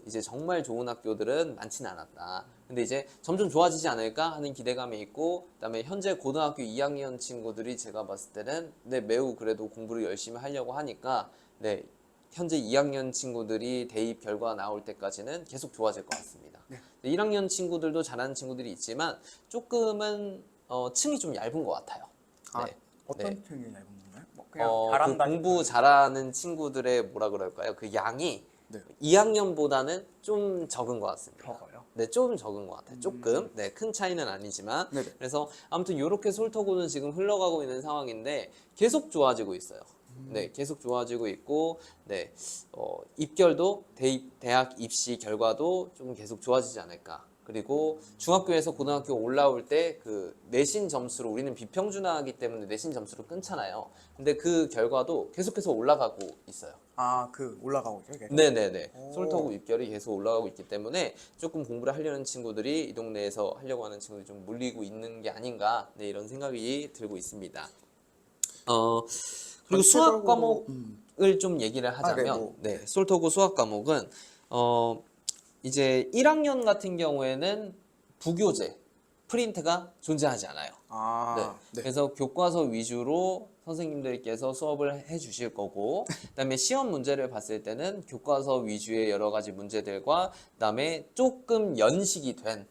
이제 정말 좋은 학교들은 많지는 않았다. 근데 이제 점점 좋아지지 않을까 하는 기대감이 있고, 그다음에 현재 고등학교 2학년 친구들이 제가 봤을 때는 네, 매우 그래도 공부를 열심히 하려고 하니까, 네, 현재 2학년 친구들이 대입 결과 나올 때까지는 계속 좋아질 것 같습니다. 네. 1학년 친구들도 잘하는 친구들이 있지만 조금은 층이 좀 얇은 것 같아요. 아, 네. 어떤 네. 편이 얇은 건가요? 뭐 그냥 그 잘한다 공부 싶어요. 잘하는 친구들의 뭐라 그럴까요? 그 양이 네. 2학년보다는 좀 적은 것 같습니다. 적어요? 네, 좀 적은 것 같아요. 조금. 네, 큰 차이는 아니지만. 네네. 그래서 아무튼 이렇게 솔터고는 지금 흘러가고 있는 상황인데 계속 좋아지고 있어요. 네, 계속 좋아지고 있고, 네, 입결도 대학 입시 결과도 좀 계속 좋아지지 않을까. 그리고 중학교에서 고등학교 올라올 때 그 내신 점수로 우리는 비평준화하기 때문에 내신 점수로 끊잖아요. 근데 그 결과도 계속해서 올라가고 있어요. 아, 그 올라가고 있어요, 계속? 네네네. 오. 솔터고 입결이 계속 올라가고 있기 때문에 조금 공부를 하려는 친구들이 이 동네에서 하려고 하는 친구들이 좀 몰리고 있는 게 아닌가, 네, 이런 생각이 들고 있습니다. 그리고 수학 전체적으로, 과목을 좀 얘기를 하자면, 네, 솔터고 수학 과목은 이제 1학년 같은 경우에는 부교재 프린트가 존재하지 않아요. 아, 네. 그래서 교과서 위주로 선생님들께서 수업을 해 주실 거고, 그다음에 시험 문제를 봤을 때는 교과서 위주의 여러 가지 문제들과 그다음에 조금 연식이 된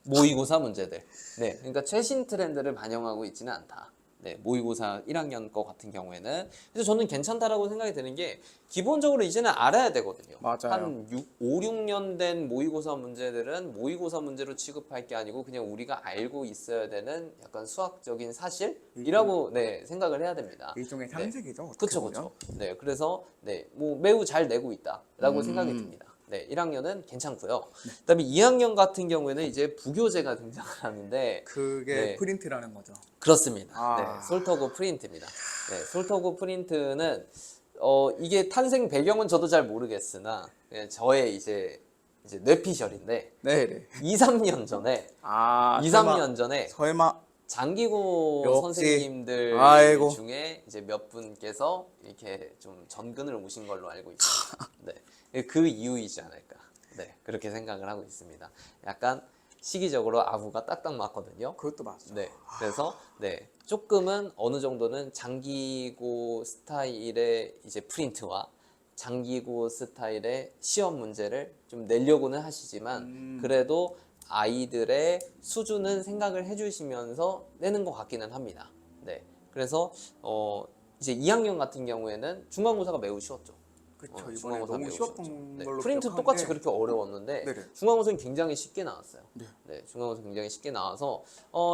모의고사 문제들. 네, 그러니까 최신 트렌드를 반영하고 있지는 않다. 네, 모의고사 1학년 거 같은 경우에는. 그래서 저는 괜찮다라고 생각이 드는 게 기본적으로 이제는 알아야 되거든요. 맞아요. 한 5, 6년 된 모의고사 문제들은 모의고사 문제로 취급할 게 아니고 그냥 우리가 알고 있어야 되는 약간 수학적인 사실이라고 네, 생각을 해야 됩니다. 일종의 상식이죠. 어떻게 그렇죠, 보면. 그렇죠. 네, 그래서 네, 뭐 매우 잘 내고 있다라고 생각이 듭니다. 네, 1학년은 괜찮고요. 그다음에 2학년 같은 경우에는 이제 부교재가 등장을 하는데 그게 네. 프린트라는 거죠. 그렇습니다. 아. 네, 솔터고 프린트입니다. 네, 솔터고 프린트는 이게 탄생 배경은 저도 잘 모르겠으나 그냥 저의 이제 뇌피셜인데 네네. 2, 3년 전에 아, 2, 3년 전에 설마 장기고 역시. 선생님들 아이고. 중에 이제 몇 분께서 이렇게 좀 전근을 오신 걸로 알고 있습니다. 네, 그 이유이지 않을까. 네, 그렇게 생각을 하고 있습니다. 약간 시기적으로 아부가 딱딱 맞거든요. 그것도 맞죠. 네, 그래서 네, 조금은 어느 정도는 장기고 스타일의 이제 프린트와 장기고 스타일의 시험 문제를 좀 내려고는 하시지만 그래도 아이들의 수준은 생각을 해주시면서 내는 것 같기는 합니다. 네, 그래서 이제 2학년 같은 경우에는 중간고사가 매우 쉬웠죠. 그쵸. 이번에 중간고사 너무 매우 쉬웠던 쉬웠죠. 네, 걸로 프린트 기억하는데. 똑같이 그렇게 어려웠는데 네네. 중간고사는 굉장히 쉽게 나왔어요. 네. 네, 중간고사 굉장히 쉽게 나와서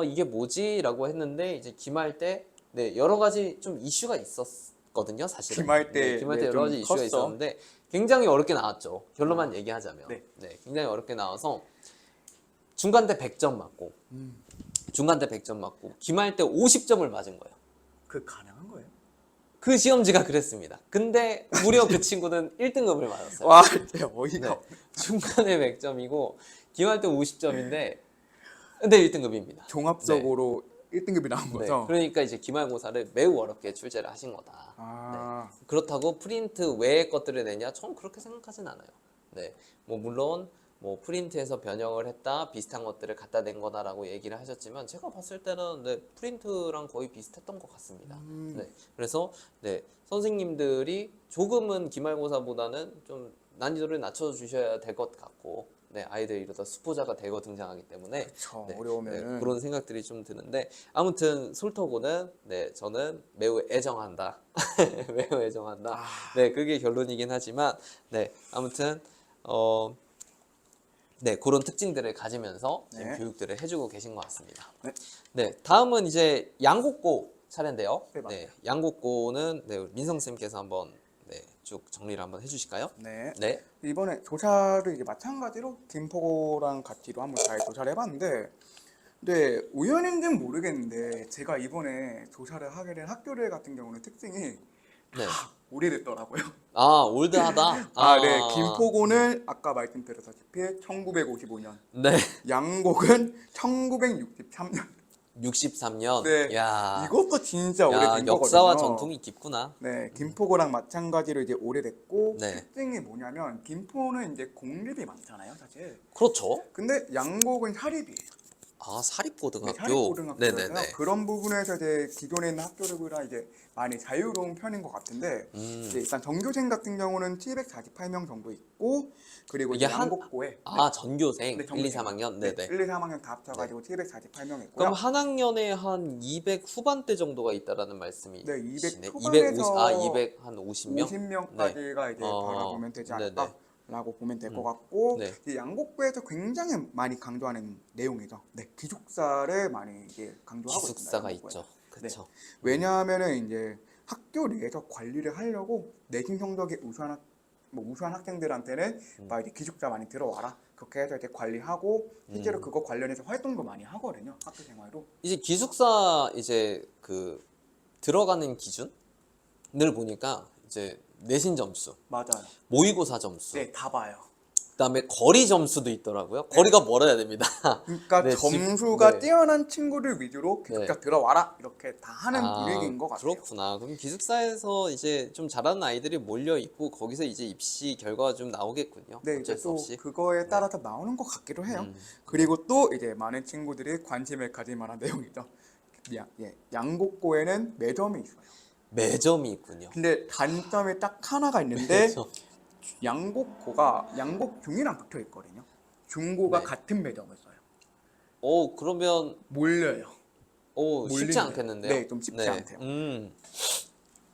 이게 뭐지라고 했는데 이제 기말 때 네, 여러 가지 좀 이슈가 있었거든요, 사실은. 기말 때, 기말 네, 때 여러 좀 가지 이슈가 컸어. 있었는데 굉장히 어렵게 나왔죠. 결론만 얘기하자면. 네. 네, 굉장히 어렵게 나와서 중간 때 100점 맞고 중간 때 100점 맞고 기말 때 50점을 맞은 거예요. 그 가능한 거예요? 그 시험지가 그랬습니다. 근데 무려 그 친구는 1등급을 맞았어요. 와, 진짜 어이가 네. 없네. 중간에 100점이고 기말 때 50점인데 근데 1등급입니다. 종합적으로 1등급이 나온 네. 거죠? 그러니까 이제 기말고사를 매우 어렵게 출제를 하신 거다. 아, 그렇다고 프린트 외의 것들을 내냐? 저는 그렇게 생각하진 않아요. 네, 뭐 물론 뭐 프린트에서 변형을 했다, 비슷한 것들을 갖다 낸 거다라고 얘기를 하셨지만 제가 봤을 때는 네, 프린트랑 거의 비슷했던 것 같습니다. 네, 그래서 네, 선생님들이 조금은 기말고사보다는 좀 난이도를 낮춰주셔야 될 것 같고, 네, 아이들이 이러다 수포자가 되고 등장하기 때문에 그쵸, 네, 어려우면은. 네, 그런 생각들이 좀 드는데 아무튼 솔터고는 네, 저는 매우 애정한다. 매우 애정한다. 아. 네, 그게 결론이긴 하지만 네, 아무튼 네, 그런 특징들을 가지면서 지금 네. 교육들을 해주고 계신 것 같습니다. 네. 네, 다음은 이제 양곡고 차례인데요. 네, 맞아요. 네, 양곡고는 네, 민성쌤께서 한번 네, 쭉 정리를 한번 해주실까요? 네. 네. 이번에 조사를 이제 마찬가지로 김포랑 같이도 한번 잘 조사를 해봤는데, 근데 우연인지는 모르겠는데 제가 이번에 조사를 하게 된 학교들 같은 경우는 특징이 네. 오래됐더라고요. 아, 올드하다. 네. 김포고는 아까 말씀드렸다시피 1955년, 네. 양곡은 1963년. 63년. 네. 야. 이것도 진짜 야, 오래된 역사와 거거든요. 전통이 깊구나. 네, 김포고랑 마찬가지로 이제 오래됐고, 네. 특징이 뭐냐면 김포는 이제 공립이 많잖아요, 사실. 그렇죠. 근데 양곡은 사립이에요. 아, 네, 사립고등학교. 사립고등학교라서 네네네. 그런 부분에서 이제 기존에 있는 학교들보다 이제 많이 자유로운 편인 것 같은데, 이제 일단 전교생 같은 경우는 748명 정도 있고, 그리고 이게 이제 양곡고에 전교생 네, 1, 2, 3학년. 네, 네네. 1, 2, 3학년 다 합쳐가지고 748명 있고요. 그럼 한 학년에 한 200 후반대 정도가 있다라는 말씀이시네. 네, 200 250, 초반에서 200 한 50명? 50명까지가 이제 바라보면 되지 네네. 않을까라고 보면 될 것 같고, 네. 이 양곡부에서 굉장히 많이 강조하는 내용이죠. 네, 기숙사를 많이 이제 강조하고 있습니다. 기숙사가 양곡부에서. 있죠. 그렇죠. 왜냐하면은 이제 학교 내에서 관리를 하려고 내신 성적이 우수한 학생들한테는 막 이제 기숙사 많이 들어와라. 그렇게 해서 이제 관리하고 실제로 그거 관련해서 활동도 많이 하거든요. 학교 생활로. 이제 기숙사 이제 그 들어가는 기준을 보니까 이제 내신 점수, 맞아요. 모의고사 점수, 네, 다 봐요. 그다음에 거리 점수도 있더라고요. 거리가 멀어야 됩니다. 그러니까 네, 점수가 네. 뛰어난 친구들 위주로 기숙사 네. 들어와라 이렇게 다 하는 분위기인 것 같아요. 그렇구나. 그럼 기숙사에서 이제 좀 잘하는 아이들이 몰려 있고 거기서 이제 입시 결과가 좀 나오겠군요. 네, 어쩔 이제 수 또 없이. 그거에 따라서 나오는 것 같기도 해요. 음. 그리고 또 이제 많은 친구들이 관심을 가질 만한 내용이죠. 양곡고에는 매점이 있어요. 매점이 있군요. 근데 단점이 딱 하나가 있는데 매점. 양곡고가 양곡중이랑 붙어 있거든요. 중고가 네. 같은 매점을 써요. 그러면 몰려요. 쉽지 몰리네요. 않겠는데요? 네, 좀 쉽지 않대요.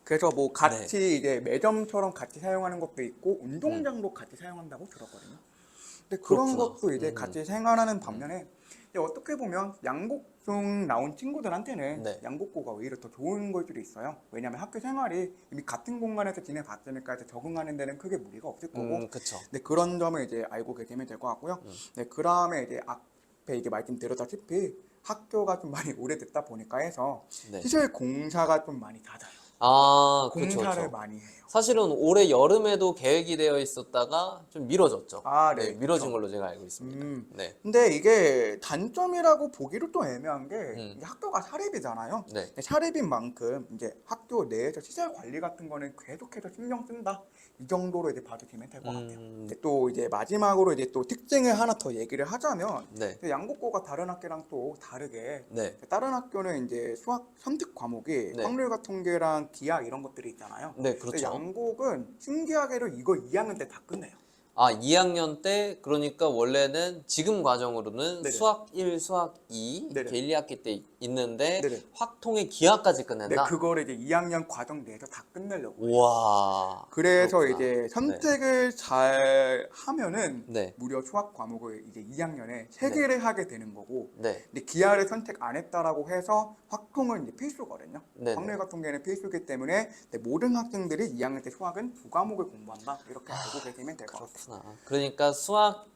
그래서 뭐 같이 네. 이제 매점처럼 같이 사용하는 것도 있고 운동장도 같이 사용한다고 들었거든요. 근데 그런 그렇구나. 것도 이제 같이 생활하는 반면에 이제 어떻게 보면 양곡중 나온 친구들한테는 네. 양곡고가 오히려 더 좋은 걸 수도 있어요. 왜냐하면 학교 생활이 이미 같은 공간에서 지내봤으니까 이제 적응하는 데는 크게 무리가 없을 거고. 그쵸. 네, 그런 점을 이제 알고 계시면 될 것 같고요. 네, 그 다음에 이제 앞에 이제 말씀드렸다시피 학교가 좀 많이 오래됐다 보니까 해서 네. 시설 공사가 좀 많이 잦아요. 그쵸, 공사를 그쵸. 많이 해요. 사실은 올해 여름에도 계획이 되어 있었다가 좀 미뤄졌죠. 네, 미뤄진 그쵸. 걸로 제가 알고 있습니다. 네. 근데 이게 단점이라고 보기도 또 애매한 게 음. 이게 학교가 사립이잖아요. 네. 사립인 만큼 이제 학교 내에서 시설 관리 같은 거는 계속해서 신경 쓴다. 이 정도로 이제 봐주시면 될 것 같아요. 근데 또 이제 마지막으로 이제 또 특징을 하나 더 얘기를 하자면 네. 양곡고가 다른 학교랑 또 다르게 네. 다른 학교는 이제 수학 선택 과목이 네. 확률과 통계랑 기하 이런 것들이 있잖아요. 네, 근데 그렇죠. 양곡은 신기하게도 이거 2학년 때 다 끝내요. 2학년 때 그러니까 원래는 지금 과정으로는 네네. 수학 1, 수학 2 네네. 이렇게 1, 2학기 때 있는데 네네. 확통의 기하까지 네, 끝낸다. 그거를 이제 2학년 과정 내에서 다 끝내려고. 우와. 그래서 그렇구나. 이제 선택을 잘 하면은 네. 무려 수학 과목을 이제 2학년에 3개를 하게 되는 거고, 네. 근데 기하를 선택 안 했다라고 해서 확통은 이제 필수거든요. 네네. 확률과 통계는 필수기 때문에 모든 학생들이 2학년 때 수학은 2과목을 공부한다 이렇게 알고 계시면 될 것 같아요. 그렇구나. 그러니까 수학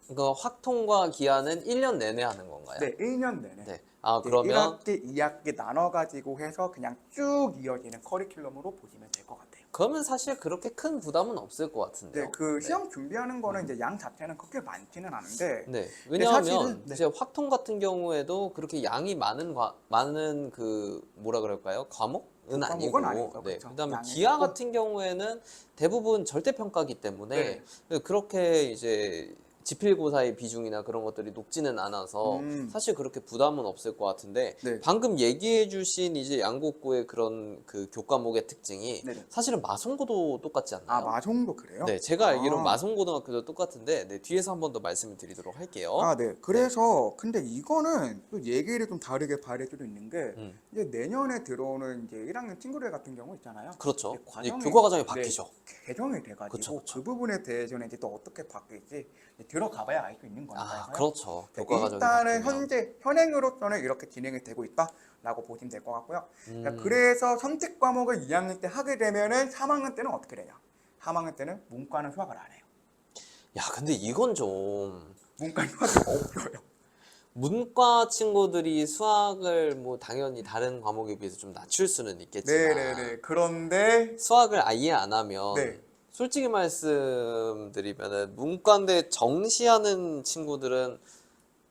그 확통과 기하는 1년 내내 하는 건가요? 네, 1년 내내. 네. 이제 그러면 1학기, 2학기 나눠가지고 해서 그냥 쭉 이어지는 커리큘럼으로 보시면 될 것 같아요. 그러면 사실 그렇게 큰 부담은 없을 것 같은데요. 네, 그 시험 준비하는 거는 이제 양 자체는 그렇게 많지는 않은데, 네. 근데 왜냐하면 사실은 이제 확통 같은 경우에도 그렇게 양이 많은 그 뭐라 그럴까요? 과목은 아니고. 과목은 아니죠. 네. 그쵸. 그다음에 양이 기하 있고. 같은 경우에는 대부분 절대 평가기 때문에 그렇게 이제 지필고사의 비중이나 그런 것들이 높지는 않아서 사실 그렇게 부담은 없을 것 같은데 네. 방금 얘기해주신 이제 양곡고의 그런 그 교과목의 특징이 네네. 사실은 마송고도 똑같지 않나요? 아, 마송도 그래요? 네, 제가 알기로 아. 마송고등학교도 똑같은데 네, 뒤에서 한 번 더 말씀을 드리도록 할게요. 아, 네. 그래서 근데 이거는 또 얘기를 좀 다르게 봐야 될 수도 있는 게 이제 내년에 들어오는 이제 1학년 친구들 같은 경우 있잖아요. 그렇죠. 이제 이제 교과 과정이 네, 바뀌죠. 개정이 돼가지고 그쵸, 그쵸. 그 부분에 대해서는 이제 또 어떻게 바뀔지 이제 들어가봐야 알 수 있는 거니까요. 그렇죠. 네, 교과 과정이 일단은 바뀌면. 현재 현행으로서는 이렇게 진행이 되고 있다라고 보시면 될 것 같고요. 음. 그래서 선택 과목을 2학년 때 하게 되면은 3학년 때는 어떻게 되냐? 3학년 때는 문과는 수학을 안 해요. 야, 근데 이건 좀 문과 수학이 없어요. 문과 친구들이 수학을 뭐 당연히 다른 과목에 비해서 좀 낮출 수는 있겠지만 네네네. 그런데 수학을 아예 안 하면 네. 솔직히 말씀드리면은 문과인데 정시하는 친구들은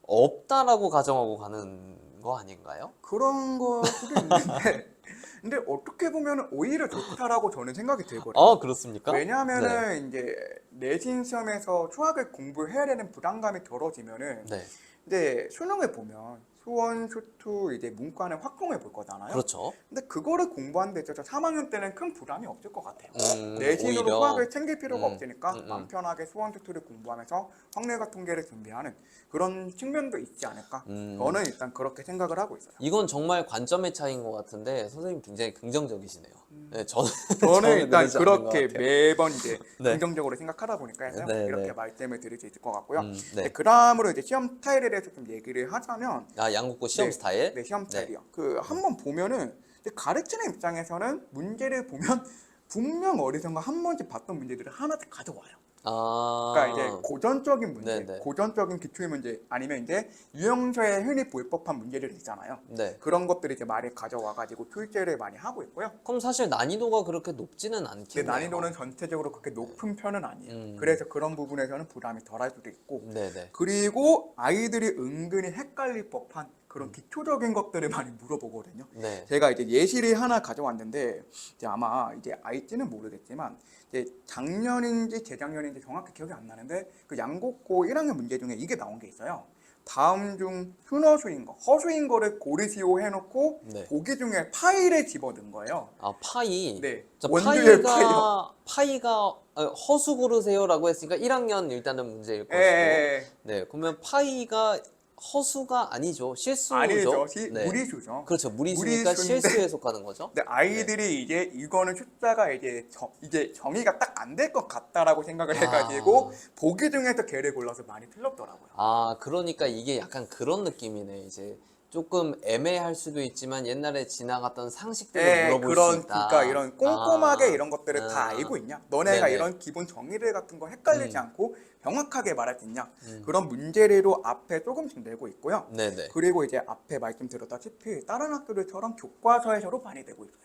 없다라고 가정하고 가는 거 아닌가요? 그런 거 수도 있는데 근데 어떻게 보면 오히려 좋다라고 저는 생각이 들거든요. 그렇습니까? 왜냐하면은 이제 내신 시험에서 수학을 공부해야 되는 부담감이 덜어지면은 네. 이제 수능을 보면 수원, 수투 이제 문과는 확통을 볼 거잖아요. 그렇죠. 근데 그거를 공부하는데 저 3학년 때는 큰 부담이 없을 것 같아요. 오히려. 내신으로 수학을 챙길 필요가 없으니까 음. 마음 편하게 수원, 수투를 공부하면서 확률과 통계를 준비하는 그런 측면도 있지 않을까. 저는 일단 그렇게 생각을 하고 있어요. 이건 정말 관점의 차이인 것 같은데 선생님 굉장히 긍정적이시네요. 네, 저는 저는 일단 그러지 않는 것 그렇게 같아요. 매번 이제 네. 긍정적으로 생각하다 보니까 해서요. 네, 이렇게 네. 말씀을 드릴 수 있을 것 같고요. 네. 그 다음으로 이제 시험 스타일에 대해서 좀 얘기를 하자면 양국고 시험 네, 스타일? 네, 시험 스타일이요. 그 한번 보면은 이제 가르치는 입장에서는 문제를 보면 분명 어디선가 한 번씩 봤던 문제들을 하나씩 가져와요. 그러니까 이제 고전적인 문제, 네네. 고전적인 기초의 문제 아니면 이제 유형서에 흔히 볼 법한 문제들 있잖아요. 네. 그런 것들을 이제 많이 가져와가지고 출제를 많이 하고 있고요. 그럼 사실 난이도가 그렇게 높지는 근데 않겠네요. 난이도는 전체적으로 그렇게 높은 편은 아니에요. 그래서 그런 부분에서는 부담이 덜할 수도 있고 네네. 그리고 아이들이 은근히 헷갈릴 법한 그런 기초적인 것들을 많이 물어보거든요. 네. 제가 이제 예시를 하나 가져왔는데 이제 아마 이제 알지는 모르겠지만 이제 작년인지 재작년인지 정확히 기억이 안 나는데 그 양곡고 1학년 문제 중에 이게 나온 게 있어요. 다음 중 순허수인 거, 허수인 거를 고르시오 해놓고 네. 보기 중에 파이를 집어넣은 거예요. 파이. 네. 자, 원주의 파이가 허수 고르세요라고 했으니까 1학년 일단은 문제일 것이고. 예. 네. 그러면 파이가 허수가 아니죠. 실수죠. 아니죠. 네. 무리수죠. 그렇죠. 무리수니까 무리수인데 실수에 속하는 거죠. 근데 아이들이 이제 이거는 숫자가 이제 정의가 딱 안 될 것 같다라고 생각을 해가지고 보기 중에서 걔를 골라서 많이 틀렸더라고요. 그러니까 이게 약간 그런 느낌이네. 이제 조금 애매할 수도 있지만 옛날에 지나갔던 상식들을 물어볼 수 있다. 그러니까 이런 꼼꼼하게 이런 것들을 다 알고 있냐? 너네가 네네. 이런 기본 정의를 같은 거 헷갈리지 않고 명확하게 말할 수 있냐? 그런 문제를 앞에 조금씩 내고 있고요. 네네. 그리고 이제 앞에 말씀드렸다시피 다른 학교들처럼 교과서에서도 많이 되고 있어요.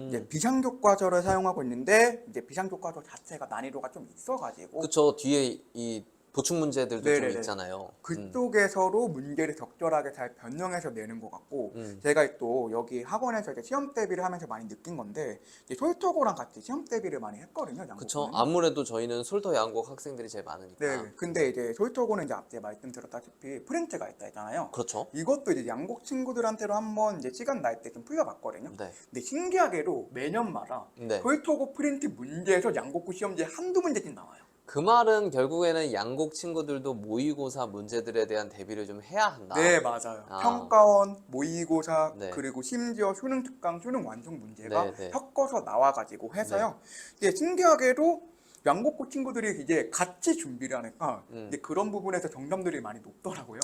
이제 비상교과서를 사용하고 있는데 이제 비상교과서 자체가 난이도가 좀 있어가지고 그쵸. 뒤에 이 보충 문제들도 좀 네네네. 있잖아요. 그쪽에서도 문제를 적절하게 잘 변형해서 내는 것 같고 제가 또 여기 학원에서 이제 시험 대비를 하면서 많이 느낀 건데 이제 솔터고랑 같이 시험 대비를 많이 했거든요. 그쵸. 양국은. 아무래도 저희는 솔터 양곡 학생들이 제일 많으니까. 네. 근데 이제 솔터고는 이제 앞에 말씀드렸다시피 프린트가 있다 했잖아요. 그렇죠. 이것도 이제 양곡 친구들한테도 한번 이제 시간 날 때 좀 풀려봤거든요. 네. 근데 신기하게도 매년마다 네. 솔터고 프린트 문제에서 양곡고 시험지에 한두 문제씩 나와요. 그 말은 결국에는 양곡 친구들도 모의고사 문제들에 대한 대비를 좀 해야 한다. 네, 맞아요. 평가원, 모의고사, 네. 그리고 심지어 수능 특강, 수능 완성 문제가 네, 네. 섞어서 나와가지고 해서요. 이제 신기하게도 양곡고 친구들이 이제 같이 준비를 하니까 이제 그런 부분에서 정답들이 많이 높더라고요.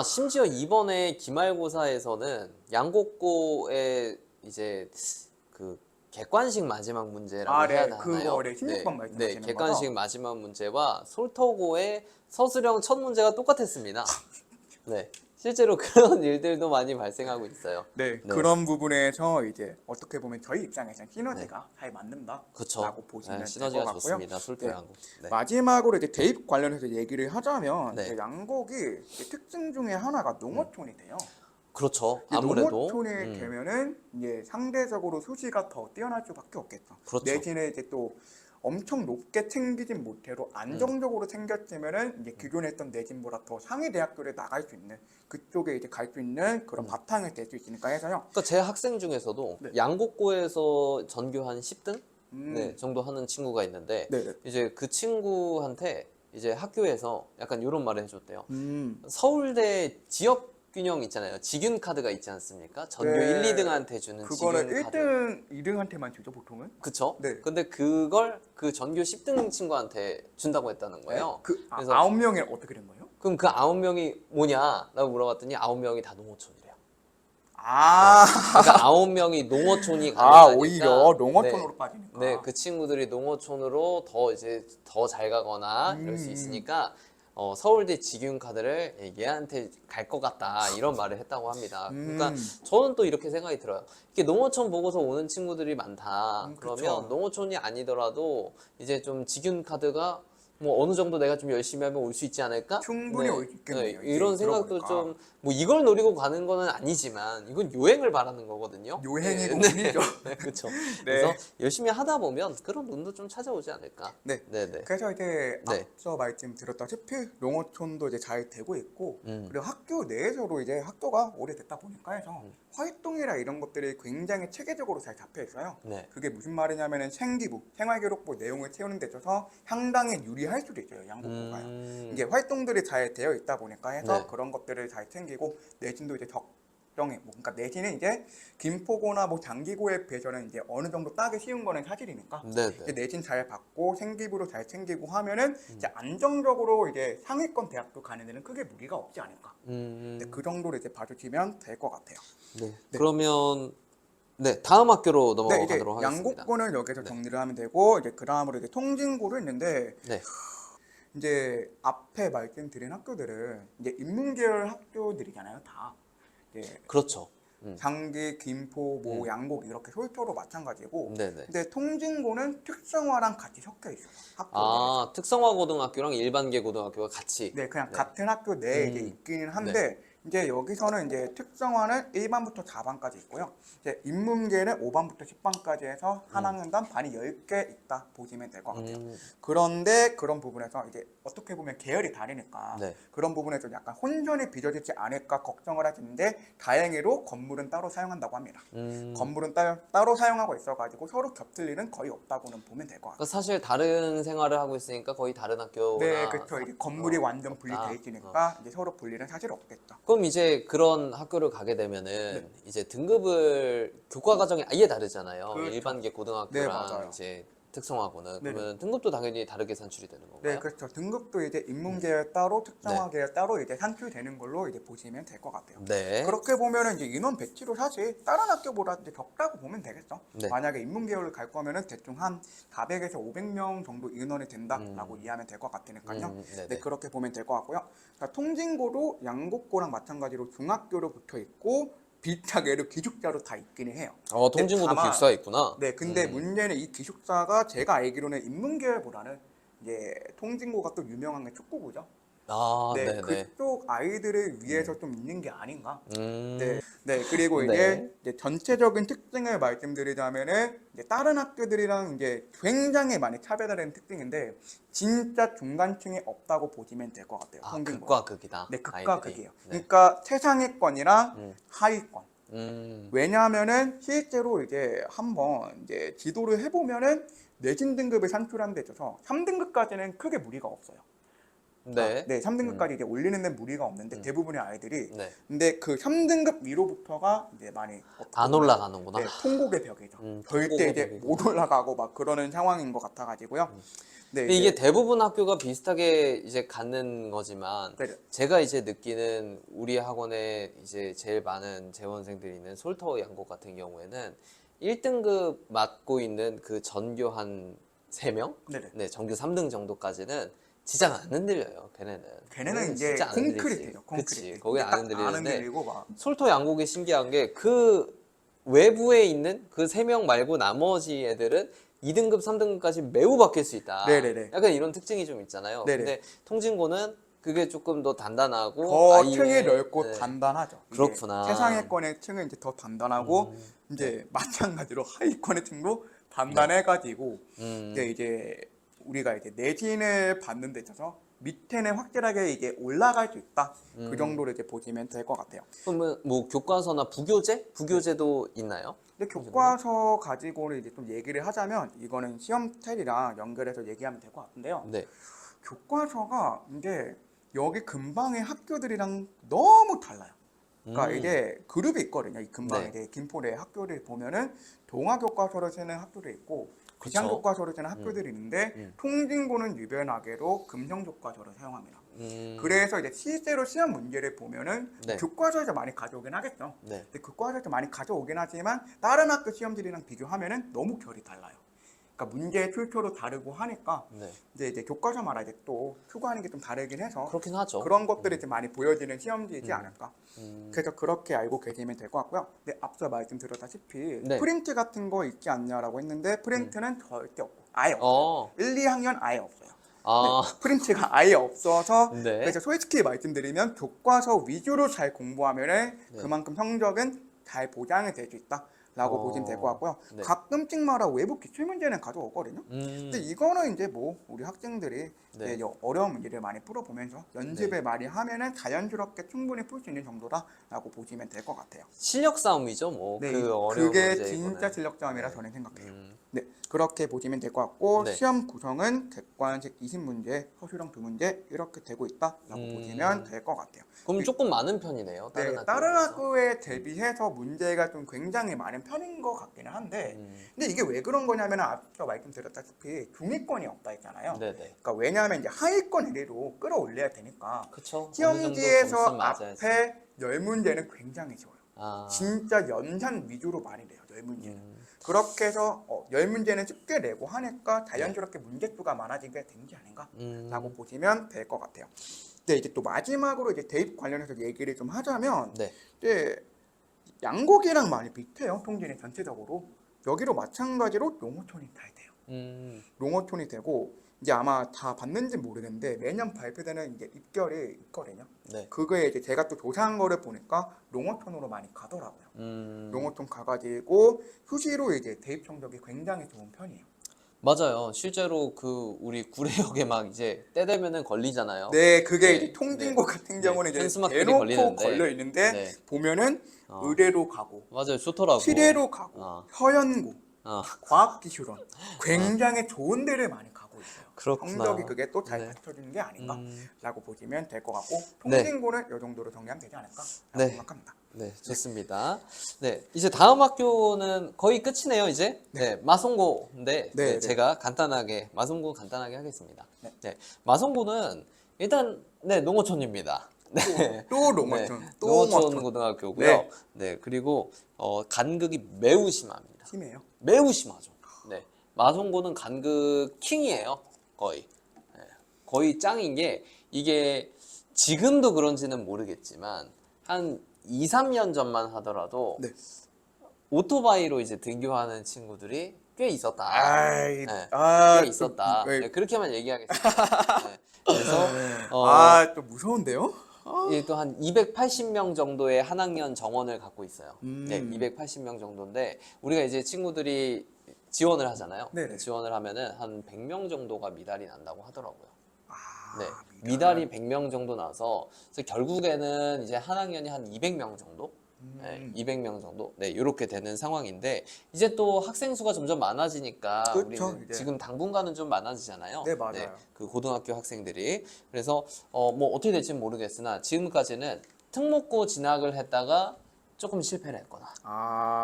심지어 이번에 기말고사에서는 양곡고의 이제 그 객관식 마지막 문제라고 해야 하나요? 그거 16번 말씀하시는 객관식 거죠? 마지막 문제와 솔터고의 서술형 첫 문제가 똑같았습니다. 네, 실제로 그런 일들도 많이 발생하고 있어요. 네, 그런 부분에서 이제 어떻게 보면 저희 입장에서는 시너지가 잘 맞는다라고 그쵸. 보시면 될 것 시너지가 같고요. 좋습니다. 솔터 네. 양곡. 네. 마지막으로 이제 대입 관련해서 얘기를 하자면 네. 이제 양곡이 특징 중에 하나가 농어촌이 돼요. 그렇죠. 이제 아무래도 농어촌이 되면은 이제 상대적으로 수시가 더 뛰어날 수밖에 없겠죠. 그렇죠. 내신에 이제 또 엄청 높게 챙기진 못해도 안정적으로 챙겼으면은 이제 기존에 했던 내진보다 더 상위 대학교를 나갈 수 있는 그쪽에 이제 갈 수 있는 그런 바탕이 될 수 있으니까 해서요. 그러니까 제 학생 중에서도 양곡고에서 전교 한 10등 네, 정도 하는 친구가 있는데 이제 그 친구한테 이제 학교에서 약간 이런 말을 해줬대요. 서울대 지역 균형 있잖아요. 직윤 카드가 있지 않습니까? 전교 1, 2등한테 주는 그거는 직윤 카드. 1등, 2등한테만 주죠 보통은. 그쵸? 네. 근데 그걸 그 전교 10등 친구한테 준다고 했다는 거예요. 그 그래서 9명이 어떻게 된 거예요? 그럼 그 9명이 뭐냐? 라고 물어봤더니 9명이 다 농어촌이래요. 아, 그러니까 9명이 농어촌이 아 가능하니까 오히려 농어촌으로 빠지니까. 네, 그 친구들이 농어촌으로 더 이제 더 잘 가거나 이럴 수 있으니까 서울대 직윤 카드를 얘한테 갈 것 같다 이런 말을 했다고 합니다. 그러니까 저는 또 이렇게 생각이 들어요. 이게 농어촌 보고서 오는 친구들이 많다. 그러면 그쵸. 농어촌이 아니더라도 이제 좀 직윤 카드가 뭐 어느 정도 내가 좀 열심히 하면 올 수 있지 않을까? 충분히 올 수 있겠네요. 이제 이런 생각도 들어보니까. 좀 뭐 이걸 노리고 가는 거는 아니지만 이건 요행을 바라는 거거든요. 요행이고 네, 운이죠. 네, 그렇죠. 네. 그래서 열심히 하다 보면 그런 운도 좀 찾아오지 않을까. 네. 네, 네. 그래서 이제 네. 앞서 말씀드렸다시피 농어촌도 이제 잘 되고 있고 그리고 학교 내에서도 이제 학교가 오래됐다 보니까 해서 활동이라 이런 것들이 굉장히 체계적으로 잘 잡혀 있어요. 네. 그게 무슨 말이냐면은 생기부, 생활기록부 내용을 채우는 데 있어서 상당히 유리할 수도 있어요. 양국고가요. 이게 활동들이 잘 되어 있다 보니까 해서 네. 그런 것들을 잘 챙기고 내신도 이제 적정해. 그러니까 내신은 이제 김포고나 뭐 장기고에 비해서는 이제 어느 정도 따기 쉬운 거는 사실이니까 네, 이제 네. 내신 잘 받고 생기부로 잘 챙기고 하면은 이제 안정적으로 이제 상위권 대학교 가는 데는 크게 무리가 없지 않을까. 근데 그 정도로 이제 봐주시면 될 것 같아요. 네. 그러면 네, 다음 학교로 네, 이제 넘어가도록 하겠습니다. 양곡고는 여기서 정리를 하면 되고 이제 그 다음으로 이제 통진고를 있는데 네. 이제 앞에 말씀드린 학교들은 이제 인문계열 학교들이잖아요, 다. 이제 그렇죠. 장기, 김포, 뭐 양곡 이렇게 솔초로 마찬가지고. 네네. 근데 통진고는 특성화랑 같이 섞여 있어요. 학교 내에서. 아, 특성화 고등학교랑 일반계 고등학교가 같이. 네, 그냥 같은 학교 내에 이제 있기는 한데 이제 여기서는 이제 특성화는 1반부터 4반까지 있고요. 이제 인문계는 5반부터 10반까지 해서 한 학년당 반이 10개 있다 보시면 될 것 같아요. 그런데 그런 부분에서 이제 어떻게 보면 계열이 다르니까 네. 그런 부분에서 약간 혼선이 빚어지지 않을까 걱정을 하시는데 다행히도 건물은 따로 사용한다고 합니다. 건물은 따로 사용하고 있어가지고 서로 겹칠 일은 거의 없다고는 보면 될 것 같아요. 그러니까 사실 다른 생활을 하고 있으니까 거의 다른 학교나 네, 그렇죠. 이게 건물이 완전 분리돼 맞다. 있으니까 이제 서로 분리는 사실 없겠죠. 그럼 이제 그런 학교를 가게 되면은 이제 등급을 교과 과정이 아예 다르잖아요. 그렇죠. 일반계 네, 고등학교랑 맞아요. 이제 특성화고는 네네. 그러면 등급도 당연히 다르게 산출이 되는 건가요? 네, 그렇죠. 등급도 이제 인문계열 따로, 특성화 계열 따로 이제 산출되는 걸로 이제 보시면 될 것 같아요. 네. 그렇게 보면은 이제 인원 배치도 사실 다른 학교보다 이제 적다고 보면 되겠죠. 네. 만약에 인문계열을 갈 거면은 대충 한 400에서 500명 정도 인원이 된다라고 이해하면 될 것 같으니까요. 네네. 네, 그렇게 보면 될 것 같고요. 그러니까 통진고도 양곡고랑 마찬가지로 중학교로 붙어 있고 비슷하게도 기숙사로 다 있기는 해요. 통진고도 다만- 기숙사 있구나. 네, 근데 문제는 이 기숙사가 제가 알기로는 인문계열보다는 이제 통진고가 또 유명한 게 축구부죠. 아, 네, 네네. 그쪽 아이들을 위해서 좀 있는 게 아닌가. 네. 네, 그리고 네. 이제 전체적인 특징을 말씀드리자면은 이제 다른 학교들이랑 이제 굉장히 많이 차별화되는 특징인데 진짜 중간층이 없다고 보시면 될 것 같아요. 아, 통진고. 극과 극이다. 네, 극과 아이들이. 극이에요. 네. 그러니까 최상위권이랑 하위권. 왜냐하면은 실제로 이제 한번 이제 지도를 해보면은 내신 등급을 산출한 데 있어서 3등급까지는 크게 무리가 없어요. 네. 네, 3등급까지 이제 올리는 데 무리가 없는데 대부분의 아이들이 네. 근데 그 3등급 위로부터가 이제 많이 안 올라가는구나. 네, 통곡의 벽이죠. 절대 통곡의 이제 벽이구나. 못 올라가고 막 그러는 상황인 것 같아가지고요. 네, 근데 이게 대부분 학교가 비슷하게 이제 갖는 거지만 네. 제가 이제 느끼는 우리 학원에 이제 제일 많은 재원생들이 있는 솔터 양곡 같은 경우에는 1등급 맡고 있는 그 전교 한 3명? 네네. 네, 정규 3등 정도까지는 진짜 안 흔들려요, 걔네는. 걔네는 이제 진짜 안 흔들리지. 콘크리트죠. 그치, 콘크리트. 거기 안 안 흔들리는데 흔들리고 막 솔터 양곡이 신기한 게 그 외부에 있는 그 3명 말고 나머지 애들은 2등급, 3등급까지 매우 바뀔 수 있다. 네네네. 약간 이런 특징이 좀 있잖아요. 네네. 근데 통진고는 그게 조금 더 단단하고 더 아예- 층이 넓고 네. 단단하죠. 이게 그렇구나. 최상위권의 층은 이제 더 단단하고 이제 마찬가지로 하위권의 층도 단단해가지고 근데 이제 우리가 이제 내신을 받는 데 있어서 밑에는 확실하게 이게 올라갈 수 있다. 그 정도로 이제 보시면 될 것 같아요. 그러면 뭐 교과서나 부교재? 부교재도 있나요? 근데 교과서 가지고는 이제 좀 얘기를 하자면 이거는 시험 스타일이랑 연결해서 얘기하면 될 것 같은데요. 네. 교과서가 이제 여기 근방의 학교들이랑 너무 달라요. 그러니까 이제 그룹이 있거든요. 이 근방에 네. 이제 김포대 학교를 보면은 동아 교과서를 쓰는 학교도 있고 그쵸. 기상 교과서를 쓰는 학교들이 있는데 통진고는 유별나게도 금성 교과서를 사용합니다. 그래서 이제 실제로 시험 문제를 보면은 네. 교과서에서 많이 가져오긴 하겠죠. 네. 근데 교과서에서 많이 가져오긴 하지만 다른 학교 시험들이랑 비교하면은 너무 결이 달라요. 그러니까 문제의 출처도 다르고 하니까 네. 이제 교과서마다 이제 또 추구하는 게 좀 다르긴 해서 그렇긴 하죠. 그런 것들이 이제 많이 보여지는 시험지이지 않을까. 그래서 그렇게 알고 계시면 될 것 같고요. 근데 앞서 말씀드렸다시피 네. 프린트 같은 거 있지 않냐라고 했는데 프린트는 절대 없고 아예 없어요. 어. 1, 2학년 아예 없어요. 아. 네, 프린트가 아예 없어서 네. 그래서 솔직히 말씀드리면 교과서 위주로 잘 공부하면은 네. 그만큼 성적은 잘 보장이 될 수 있다라고 보시면 될 것 같고요. 네. 가끔씩마다 외부 기출 문제는 가져오거든요. 근데 이거는 이제 뭐 우리 학생들이 네. 이제 어려운 문제를 많이 풀어보면서 연습을 많이 하면은 자연스럽게 충분히 풀 수 있는 정도다라고 보시면 될 것 같아요. 실력 싸움이죠, 뭐. 네, 그 어려운 그게 문제 진짜 이거는. 실력 싸움이라 네. 저는 생각해요. 네, 그렇게 보시면 될 것 같고 네. 시험 구성은 객관식 20문제, 서술형 2문제 이렇게 되고 있다라고 보시면 될 것 같아요. 그럼 조금 많은 편이네요. 다른 네, 학교에 다른 비해서. 학교에 대비해서 문제가 좀 굉장히 많은 편인 것 같기는 한데 근데 이게 왜 그런 거냐면 앞서 말씀드렸다시피 중위권이 없다 했잖아요. 네네. 그러니까 왜냐하면 이제 하위권 애들로 끌어올려야 되니까 그쵸. 시험지에서 어느 정도 점수는 맞아야지. 앞에 10문제는 굉장히 쉬워요. 아. 진짜 연산 위주로 많이 내요. 10문제는. 그렇게 해서 10문제는 쉽게 내고 하니까 자연스럽게 문제수가 많아지게 된 게 아닌가라고 보시면 될 것 같아요. 근데 이제 또 마지막으로 이제 대입 관련해서 얘기를 좀 하자면 네. 이제 양곡이랑 많이 비슷해요. 통진이 전체적으로. 여기로 마찬가지로 농어촌이 잘 돼요. 농어촌이 되고 이제 아마 다 봤는지 모르겠는데 매년 발표되는 이제 입결이 있거든요. 네. 그거에 이제 제가 또 조사한 거를 보니까 농어촌으로 많이 가더라고요. 농어촌 가가지고 수시로 이제 대입 성적이 굉장히 좋은 편이에요. 맞아요. 실제로 그 우리 구례역에 막 이제 때 되면은 걸리잖아요. 네, 그게 네, 이제 통진고 네. 같은 경우는 이제 현수막들이 대놓고 걸리는데. 걸려 있는데 네. 보면은 의대로 가고 맞아요. 좋더라고. 치대로 가고 서연고 과학기술원 굉장히 좋은 데를 많이 가고 있어요. 그렇구나. 성적이 그게 또 잘 네. 받쳐주는 게 아닌가라고 보시면 될 것 같고 네. 통진고는 이 정도로 정리하면 되지 않을까라고 네. 생각합니다. 네, 좋습니다. 네, 이제 다음 학교는 거의 끝이네요, 이제. 네, 마송고인데, 네, 네. 제가 마송고 간단하게 하겠습니다. 네. 네, 마송고는 일단, 네, 농어촌입니다. 네. 또 농어촌, 네, 또 농어촌 농어촌. 고등학교고요. 네. 네, 그리고, 간극이 매우 심합니다. 심해요. 매우 심하죠. 네, 마송고는 간극 킹이에요, 거의. 네, 거의 짱인 게, 이게 지금도 그런지는 모르겠지만, 한 2, 3년 전만 하더라도 네. 오토바이로 이제 등교하는 친구들이 꽤 있었다. 아이, 네, 아, 꽤 있었다. 또, 네, 그렇게만 얘기하겠습니다. 네, 그래서 또 무서운데요? 이게 또 한 280명 정도의 한 학년 정원을 갖고 있어요. 네, 280명 정도인데 우리가 이제 친구들이 지원을 하잖아요. 네네. 지원을 하면은 한 100명 정도가 미달이 난다고 하더라고요. 네, 미달. 미달이 100명 정도 나서 그래서 결국에는 이제 한 학년이 한 200명 정도, 네, 200명 정도, 네, 이렇게 되는 상황인데 이제 또 학생 수가 점점 많아지니까 그쵸, 우리는 이제. 지금 당분간은 좀 많아지잖아요. 네, 맞아요. 그 고등학교 학생들이 그래서 뭐 어떻게 될지는 모르겠으나 지금까지는 특목고 진학을 했다가 조금 실패를 했거나,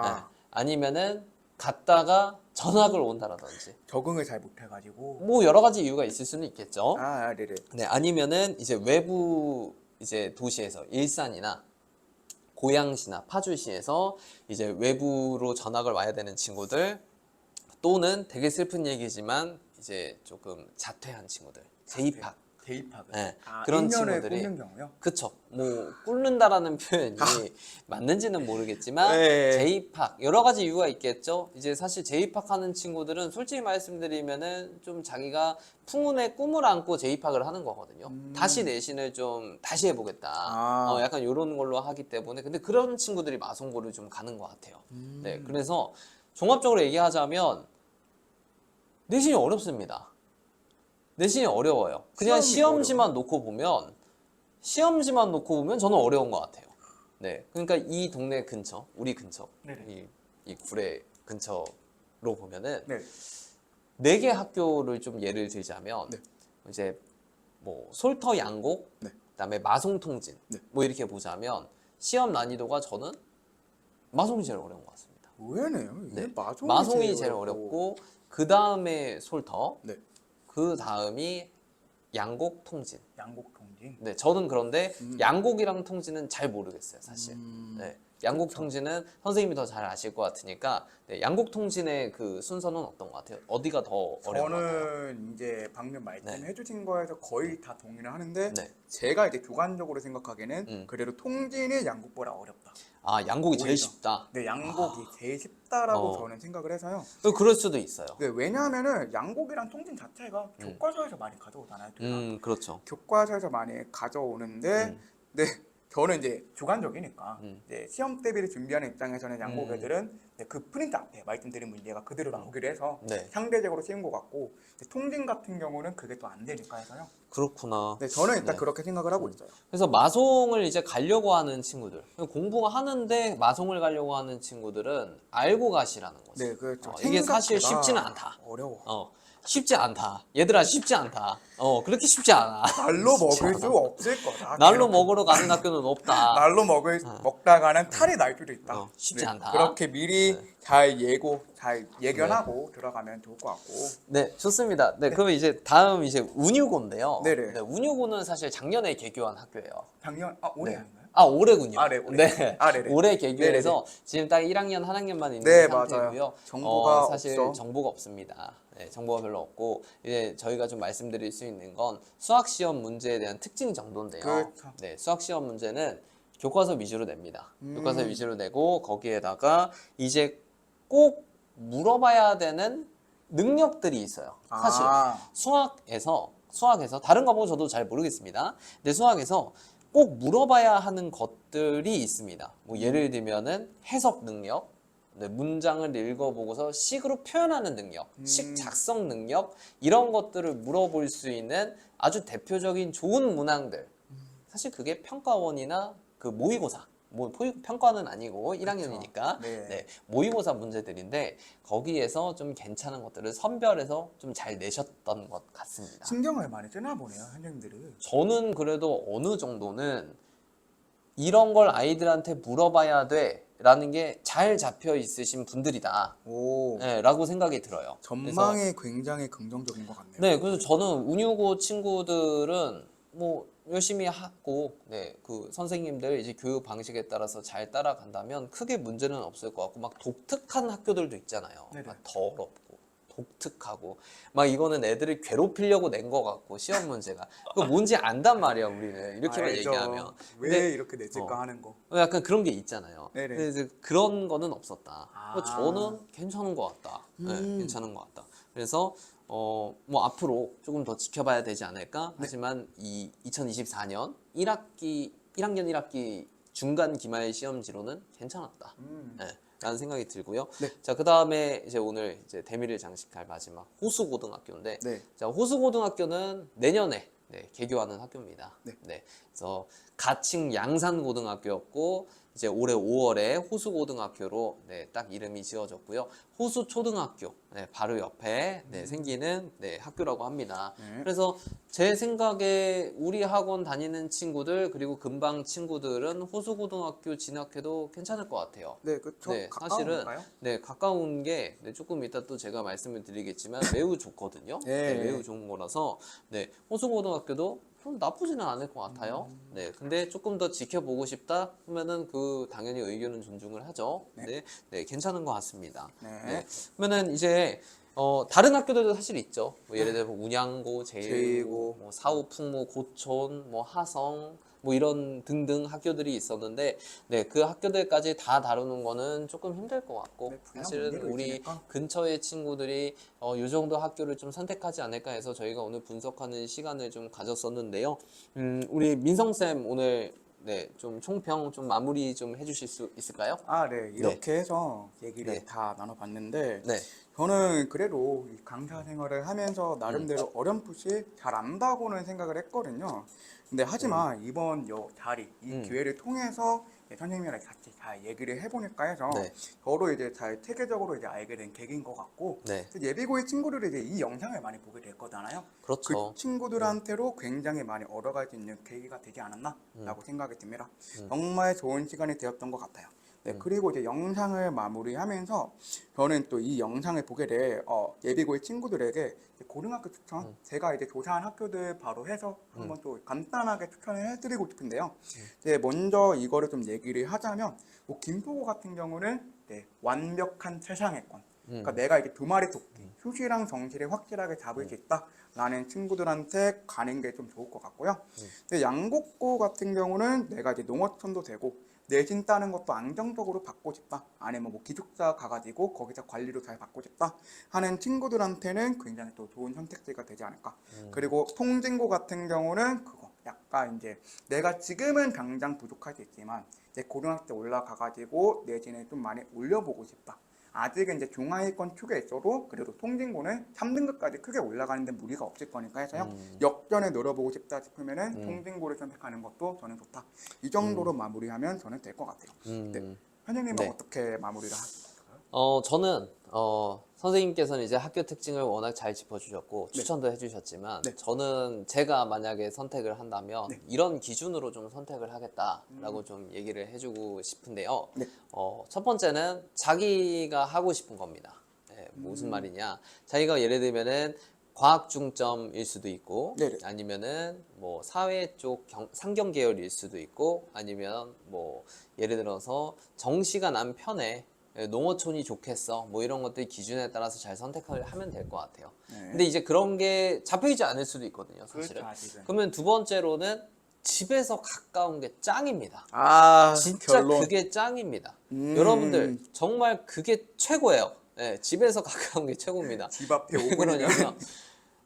네, 아니면은 갔다가 전학을 온다라든지. 적응을 잘 못해가지고. 뭐 여러 가지 이유가 있을 수는 있겠죠. 네네. 네, 아니면은 이제 외부 이제 도시에서 일산이나 고양시나 파주시에서 이제 외부로 전학을 와야 되는 친구들 또는 되게 슬픈 얘기지만 이제 조금 자퇴한 친구들, 재입학. 대입학을. 네, 그런 2년을 친구들이 꽂는 경우요? 그쵸. 뭐 꿇는다라는 표현이 맞는지는 모르겠지만 네. 재입학 여러 가지 이유가 있겠죠. 이제 사실 재입학하는 친구들은 솔직히 말씀드리면은 좀 자기가 풍운의 꿈을 안고 재입학을 하는 거거든요. 다시 내신을 좀 다시 해보겠다. 약간 이런 걸로 하기 때문에 근데 그런 친구들이 마송고를 좀 가는 것 같아요. 네, 그래서 종합적으로 얘기하자면 내신이 어렵습니다. 내신이 어려워요. 그냥 시험지만 놓고 보면 저는 어려운 것 같아요. 네, 그러니까 이 동네 근처, 우리 근처, 이 구례 근처로 보면은 네 개 학교를 좀 예를 들자면 이제 뭐 솔터 양곡, 그다음에 마송통진 뭐 이렇게 보자면 시험 난이도가 저는 마송이 제일 어려운 것 같습니다. 의외네요. 네. 마송이 제일 어렵고 그 다음에 솔터, 그 다음이 양곡, 통진. 양곡 통진. 네, 저는 그런데 양곡이랑 통진은 잘 모르겠어요, 사실. 네, 양곡 그쵸. 통진은 선생님이 더 잘 아실 것 같으니까 네, 양곡 통진의 그 순서는 어떤 것 같아요? 어디가 더 어려운 것 같아요? 저는 이제 방금 말씀해주신 거에서 거의 다 동의를 하는데 네. 제가 이제 주관적으로 생각하기에는 그래도 통진이 양곡보다 어렵다. 아, 양곡이 제일 오히려. 쉽다. 네, 양곡이 제일 쉽다라고 저는 생각을 해서요. 그럴 수도 있어요. 네, 왜냐하면은 양곡이랑 통진 자체가 교과서에서 많이 가져오잖아요. 둘 다. 그렇죠. 교과서에서 많이 가져오는데, 네, 저는 이제 주관적이니까 이제 시험 대비를 준비하는 입장에서는 양곡 애들은 그 프린트 앞에 말씀드린 문제가 그대로 나오기로 해서 상대적으로 쉬운 것 같고, 통진 같은 경우는 그게 또 안 되니까 해서요. 그렇구나. 네, 저는 일단 그렇게 생각을 하고 있어요. 그래서 마송을 이제 가려고 하는 친구들, 공부하는데 마송을 가려고 하는 친구들은 알고 가시라는 거죠. 네, 그렇죠. 이게 사실 생각보다 쉽지는 않다. 어려워. 쉽지 않다. 얘들아 쉽지 않다. 그렇게 쉽지 않아. 날로 먹을 수 없을 거다. 날로 먹으러 가는 학교는 없다. 날로 먹다가는 탈이 날 수도 있다. 쉽지 않다. 그렇게 미리 잘 예견하고 들어가면 좋을 것 같고. 네, 좋습니다. 네, 그러면 이제 다음 이제 운유고인데요. 네네. 네, 운유고는 사실 작년에 개교한 학교예요. 작년 올해 아닌가요? 아, 올해군요. 아, 네, 올해. 네. 네네. 올해 개교해서 지금 딱 1학년, 한 학년만 있는 네, 상태고요. 맞아요. 정보가 사실 없어. 정보가 없습니다. 네, 정보가 별로 없고 이제 저희가 좀 말씀드릴 수 있는 건 수학 시험 문제에 대한 특징 정도인데요. 그렇죠. 네, 수학 시험 문제는 교과서 위주로 냅니다. 교과서 위주로 내고 거기에다가 이제 꼭 물어봐야 되는 능력들이 있어요. 사실 수학에서 다른 거 보고 저도 잘 모르겠습니다. 근데 수학에서 꼭 물어봐야 하는 것들이 있습니다. 뭐 예를 들면은 해석 능력, 문장을 읽어보고서 식으로 표현하는 능력, 식 작성 능력 이런 것들을 물어볼 수 있는 아주 대표적인 좋은 문항들. 사실 그게 평가원이나 그 모의고사. 뭐 평가는 아니고 1학년이니까 네. 모의고사 문제들인데 거기에서 좀 괜찮은 것들을 선별해서 좀 잘 내셨던 것 같습니다. 신경을 많이 쓰나 보네요, 선생님들은. 저는 그래도 어느 정도는 이런 걸 아이들한테 물어봐야 돼 라는 게 잘 잡혀 있으신 분들이다 라고 생각이 들어요. 전망이 굉장히 긍정적인 것 같네요. 네, 그래서 저는 운유고 친구들은 뭐 열심히 하고 그 선생님들 이제 교육 방식에 따라서 잘 따라간다면 크게 문제는 없을 것 같고 막 독특한 학교들도 있잖아요. 막 더럽고 독특하고 막 이거는 애들을 괴롭히려고 낸 것 같고 시험 문제가 그거 뭔지 안단 말이야 우리는 이렇게만 알죠. 얘기하면 왜 이렇게 냈을까 하는 거. 약간 그런 게 있잖아요. 네네. 근데 이제 그런 거는 없었다. 저는 괜찮은 것 같다. 네, 괜찮은 것 같다. 그래서 뭐 앞으로 조금 더 지켜봐야 되지 않을까? 하지만 이 2024년 1학년 1학기 중간 기말 시험지로는 괜찮았다. 네, 라는 생각이 들고요. 자, 그다음에 이제 오늘 이제 대미를 장식할 마지막 호수고등학교인데 자, 호수고등학교는 내년에 개교하는 학교입니다. 그래서 가칭 양산고등학교였고 이제 올해 5월에 호수고등학교로 딱 이름이 지어졌고요. 호수초등학교 바로 옆에 생기는 학교라고 합니다. 그래서 제 생각에 우리 학원 다니는 친구들 그리고 근방 친구들은 호수고등학교 진학해도 괜찮을 것 같아요. 네, 그렇죠. 사실은 가까운 게 조금 이따 또 제가 말씀을 드리겠지만 매우 좋거든요. 매우 좋은 거라서 호수고등학교도 나쁘지는 않을 것 같아요. 근데 조금 더 지켜보고 싶다 하면은 그 당연히 의견은 존중을 하죠. 괜찮은 것 같습니다. 그러면은 이제 다른 학교들도 사실 있죠. 뭐 예를 들어 운양고, 제이고, 뭐 사후풍무, 고촌, 뭐 하성, 뭐 이런 등등 학교들이 있었는데, 그 학교들까지 다 다루는 거는 조금 힘들 것 같고, 사실은 우리 근처의 친구들이 이 정도 학교를 좀 선택하지 않을까 해서 저희가 오늘 분석하는 시간을 좀 가졌었는데요. 우리 민성쌤 오늘 네, 좀 총평 좀 마무리 좀 해주실 수 있을까요? 네. 이렇게 해서 얘기를 네. 다 나눠봤는데 네. 저는 그래도 이 강사 생활을 하면서 나름대로 어렴풋이 잘 안다고는 생각을 했거든요. 근데 하지만 이번 자리, 이 기회를 통해서 선생님이랑 같이 잘 얘기를 해보니까 해서 네. 저도 이제 잘 체계적으로 이제 알게 된 계기인 것 같고 네. 예비고의 친구들이 이제 이 영상을 많이 보게 될 거잖아요. 그렇죠. 그 친구들한테로 굉장히 많이 얻어갈 수 있는 계기가 되지 않았나라고 생각이 듭니다. 정말 좋은 시간이 되었던 것 같아요. 네, 그리고 이제 영상을 마무리하면서 저는 또 이 영상을 보게 될 예비고의 친구들에게 이제 고등학교 추천, 제가 이제 조사한 학교들 바로 해서 한번 또 간단하게 추천을 해드리고 싶은데요. 이제 먼저 이거를 좀 얘기를 하자면, 뭐 김포고 같은 경우는 네, 완벽한 최상위권. 그러니까 내가 이제 두 마리 토끼, 수시랑 정시를 확실하게 잡을 수 있다라는 친구들한테 가는 게 좀 좋을 것 같고요. 근데 양곡고 같은 경우는 내가 이제 농어촌도 되고 내신 따는 것도 안정적으로 받고 싶다. 아니면 뭐 기숙사 가가지고 거기서 관리도 잘 받고 싶다 하는 친구들한테는 굉장히 또 좋은 선택지가 되지 않을까. 그리고 통진고 같은 경우는 그거 약간 이제 내가 지금은 당장 부족할 수 있지만 이제 고등학교 때 올라가가지고 내신을 좀 많이 올려보고 싶다. 아직은 이제 중하위권 축에 있어도 그래도 통진고는 3등급까지 크게 올라가는데 무리가 없을 거니까 해서요. 역전에 노려보고 싶다 싶으면은 통진고를 선택하는 것도 저는 좋다. 이 정도로 마무리하면 저는 될 것 같아요. 네. 선생님은 네. 어떻게 마무리를 하실까요? 저는 선생님께서는 이제 학교 특징을 워낙 잘 짚어주셨고 추천도 해주셨지만 저는 제가 만약에 선택을 한다면 이런 기준으로 좀 선택을 하겠다라고 좀 얘기를 해주고 싶은데요. 첫 번째는 자기가 하고 싶은 겁니다. 네, 무슨 말이냐? 자기가 예를 들면은 과학 중점일 수도 있고 아니면은 뭐 사회 쪽 상경 계열일 수도 있고 아니면 뭐 예를 들어서 정시가 난 편에 농어촌이 좋겠어 뭐 이런 것들 기준에 따라서 잘 선택을 하면 될 것 같아요. 근데 이제 그런 게 잡혀있지 않을 수도 있거든요, 사실은. 그렇죠, 그러면 두 번째로는 집에서 가까운 게 짱입니다. 진짜 결론. 그게 짱입니다. 여러분들 정말 그게 최고예요. 네, 집에서 가까운 게 최고입니다. 집 앞에 왜 5분이면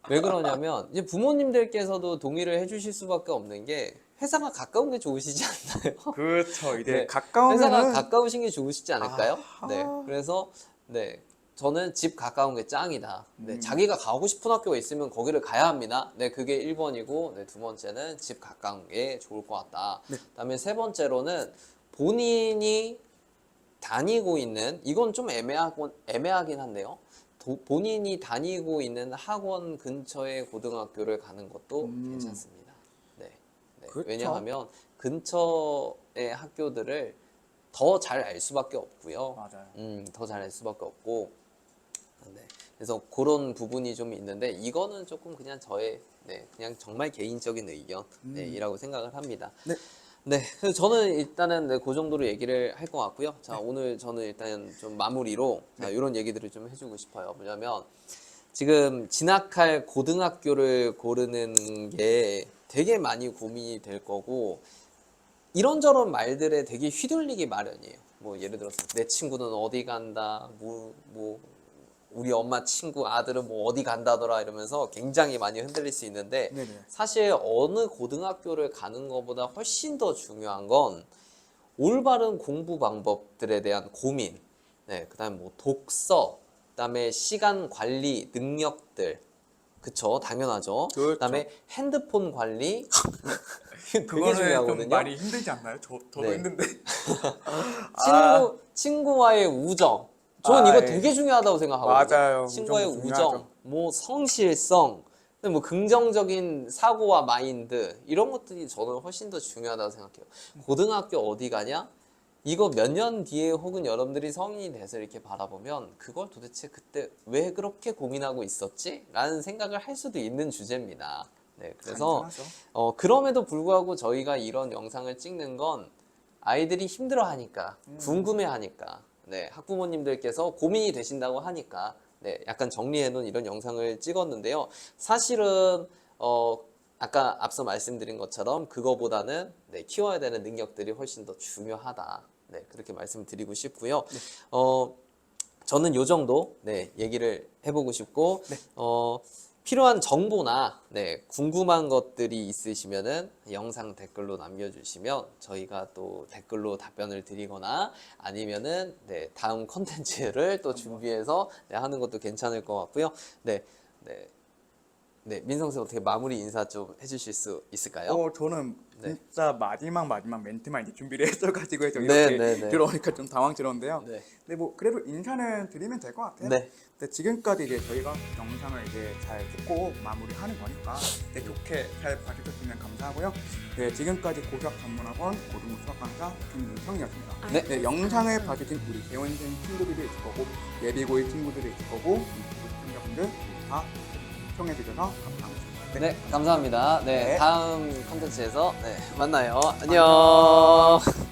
그러냐면 이제 부모님들께서도 동의를 해주실 수밖에 없는 게 회사가 가까운 게 좋으시지 않나요? 그렇죠. 이제 네, 가까우면은 회사가 가까우신 게 좋으시지 않을까요? 아하. 네, 그래서 네, 저는 집 가까운 게 짱이다. 네, 자기가 가고 싶은 학교가 있으면 거기를 가야 합니다. 네, 그게 1번이고, 네, 두 번째는 집 가까운 게 좋을 것 같다. 그다음에 세 번째로는 본인이 다니고 있는, 이건 좀 애매하긴 한데요. 본인이 다니고 있는 학원 근처의 고등학교를 가는 것도 괜찮습니다. 네, 네. 그렇죠. 왜냐하면 근처의 학교들을 더 잘 알 수밖에 없고요. 맞아요. 더 잘 알 수밖에 없고. 네. 그래서 그런 부분이 좀 있는데 이거는 조금 그냥 저의 그냥 정말 개인적인 의견이라고 생각을 합니다. 네. 네, 그래서 저는 일단은 그 정도로 얘기를 할 것 같고요. 자, 오늘 저는 일단 좀 마무리로 이런 얘기들을 좀 해주고 싶어요. 뭐냐면 지금 진학할 고등학교를 고르는 게 되게 많이 고민이 될 거고 이런저런 말들에 되게 휘둘리기 마련이에요. 뭐 예를 들어서 내 친구는 어디 간다, 뭐 우리 엄마 친구 아들은 뭐 어디 간다더라 이러면서 굉장히 많이 흔들릴 수 있는데 사실 어느 고등학교를 가는 것보다 훨씬 더 중요한 건 올바른 공부 방법들에 대한 고민, 네, 그다음에 뭐 독서, 그다음에 시간 관리 능력들, 그쵸, 당연하죠. 그렇죠. 그다음에 핸드폰 관리, 되게 그거는 좀 중요하거든요. 많이 힘들지 않나요? 저도 네. 힘든데. 친구와의 우정. 전 이거 되게 중요하다고 생각하거든요. 맞아요. 친구와의 우정 우정, 중요하죠. 뭐 성실성, 뭐 긍정적인 사고와 마인드 이런 것들이 저는 훨씬 더 중요하다고 생각해요. 고등학교 어디 가냐? 이거 몇 년 뒤에 혹은 여러분들이 성인이 돼서 이렇게 바라보면 그걸 도대체 그때 왜 그렇게 고민하고 있었지? 라는 생각을 할 수도 있는 주제입니다. 네, 그래서 그럼에도 불구하고 저희가 이런 영상을 찍는 건 아이들이 힘들어하니까, 궁금해하니까, 네, 학부모님들께서 고민이 되신다고 하니까, 네, 약간 정리해놓은 이런 영상을 찍었는데요. 사실은 아까 앞서 말씀드린 것처럼 그거보다는 키워야 되는 능력들이 훨씬 더 중요하다. 네, 그렇게 말씀드리고 싶고요. 저는 요 정도 얘기를 해보고 싶고 필요한 정보나 궁금한 것들이 있으시면은 영상 댓글로 남겨주시면 저희가 또 댓글로 답변을 드리거나 아니면은 다음 컨텐츠를 또 준비해서 하는 것도 괜찮을 것 같고요. 민성 씨 어떻게 마무리 인사 좀 해주실 수 있을까요? 저는 진짜 마지막 멘트만 이제 준비를 했어가지고 해서 이렇게 들어오니까 좀 당황스러운데요. 근데 뭐 그래도 인사는 드리면 될 것 같아요. 근데 지금까지 이제 저희가 영상을 이제 잘 듣고 마무리하는 거니까 좋게 잘 봐주셨으면 감사하고요. 지금까지 고수학전문학원 고등부 수학 강사 김민성이었습니다. 영상을 봐주신 우리 대원생 친구들이 있을 거고 예비고일 친구들이 있을 거고 유튜브 시청자분들 다 시청해주셔서 감사합니다. 감사합니다. 다음 컨텐츠에서 만나요. 안녕.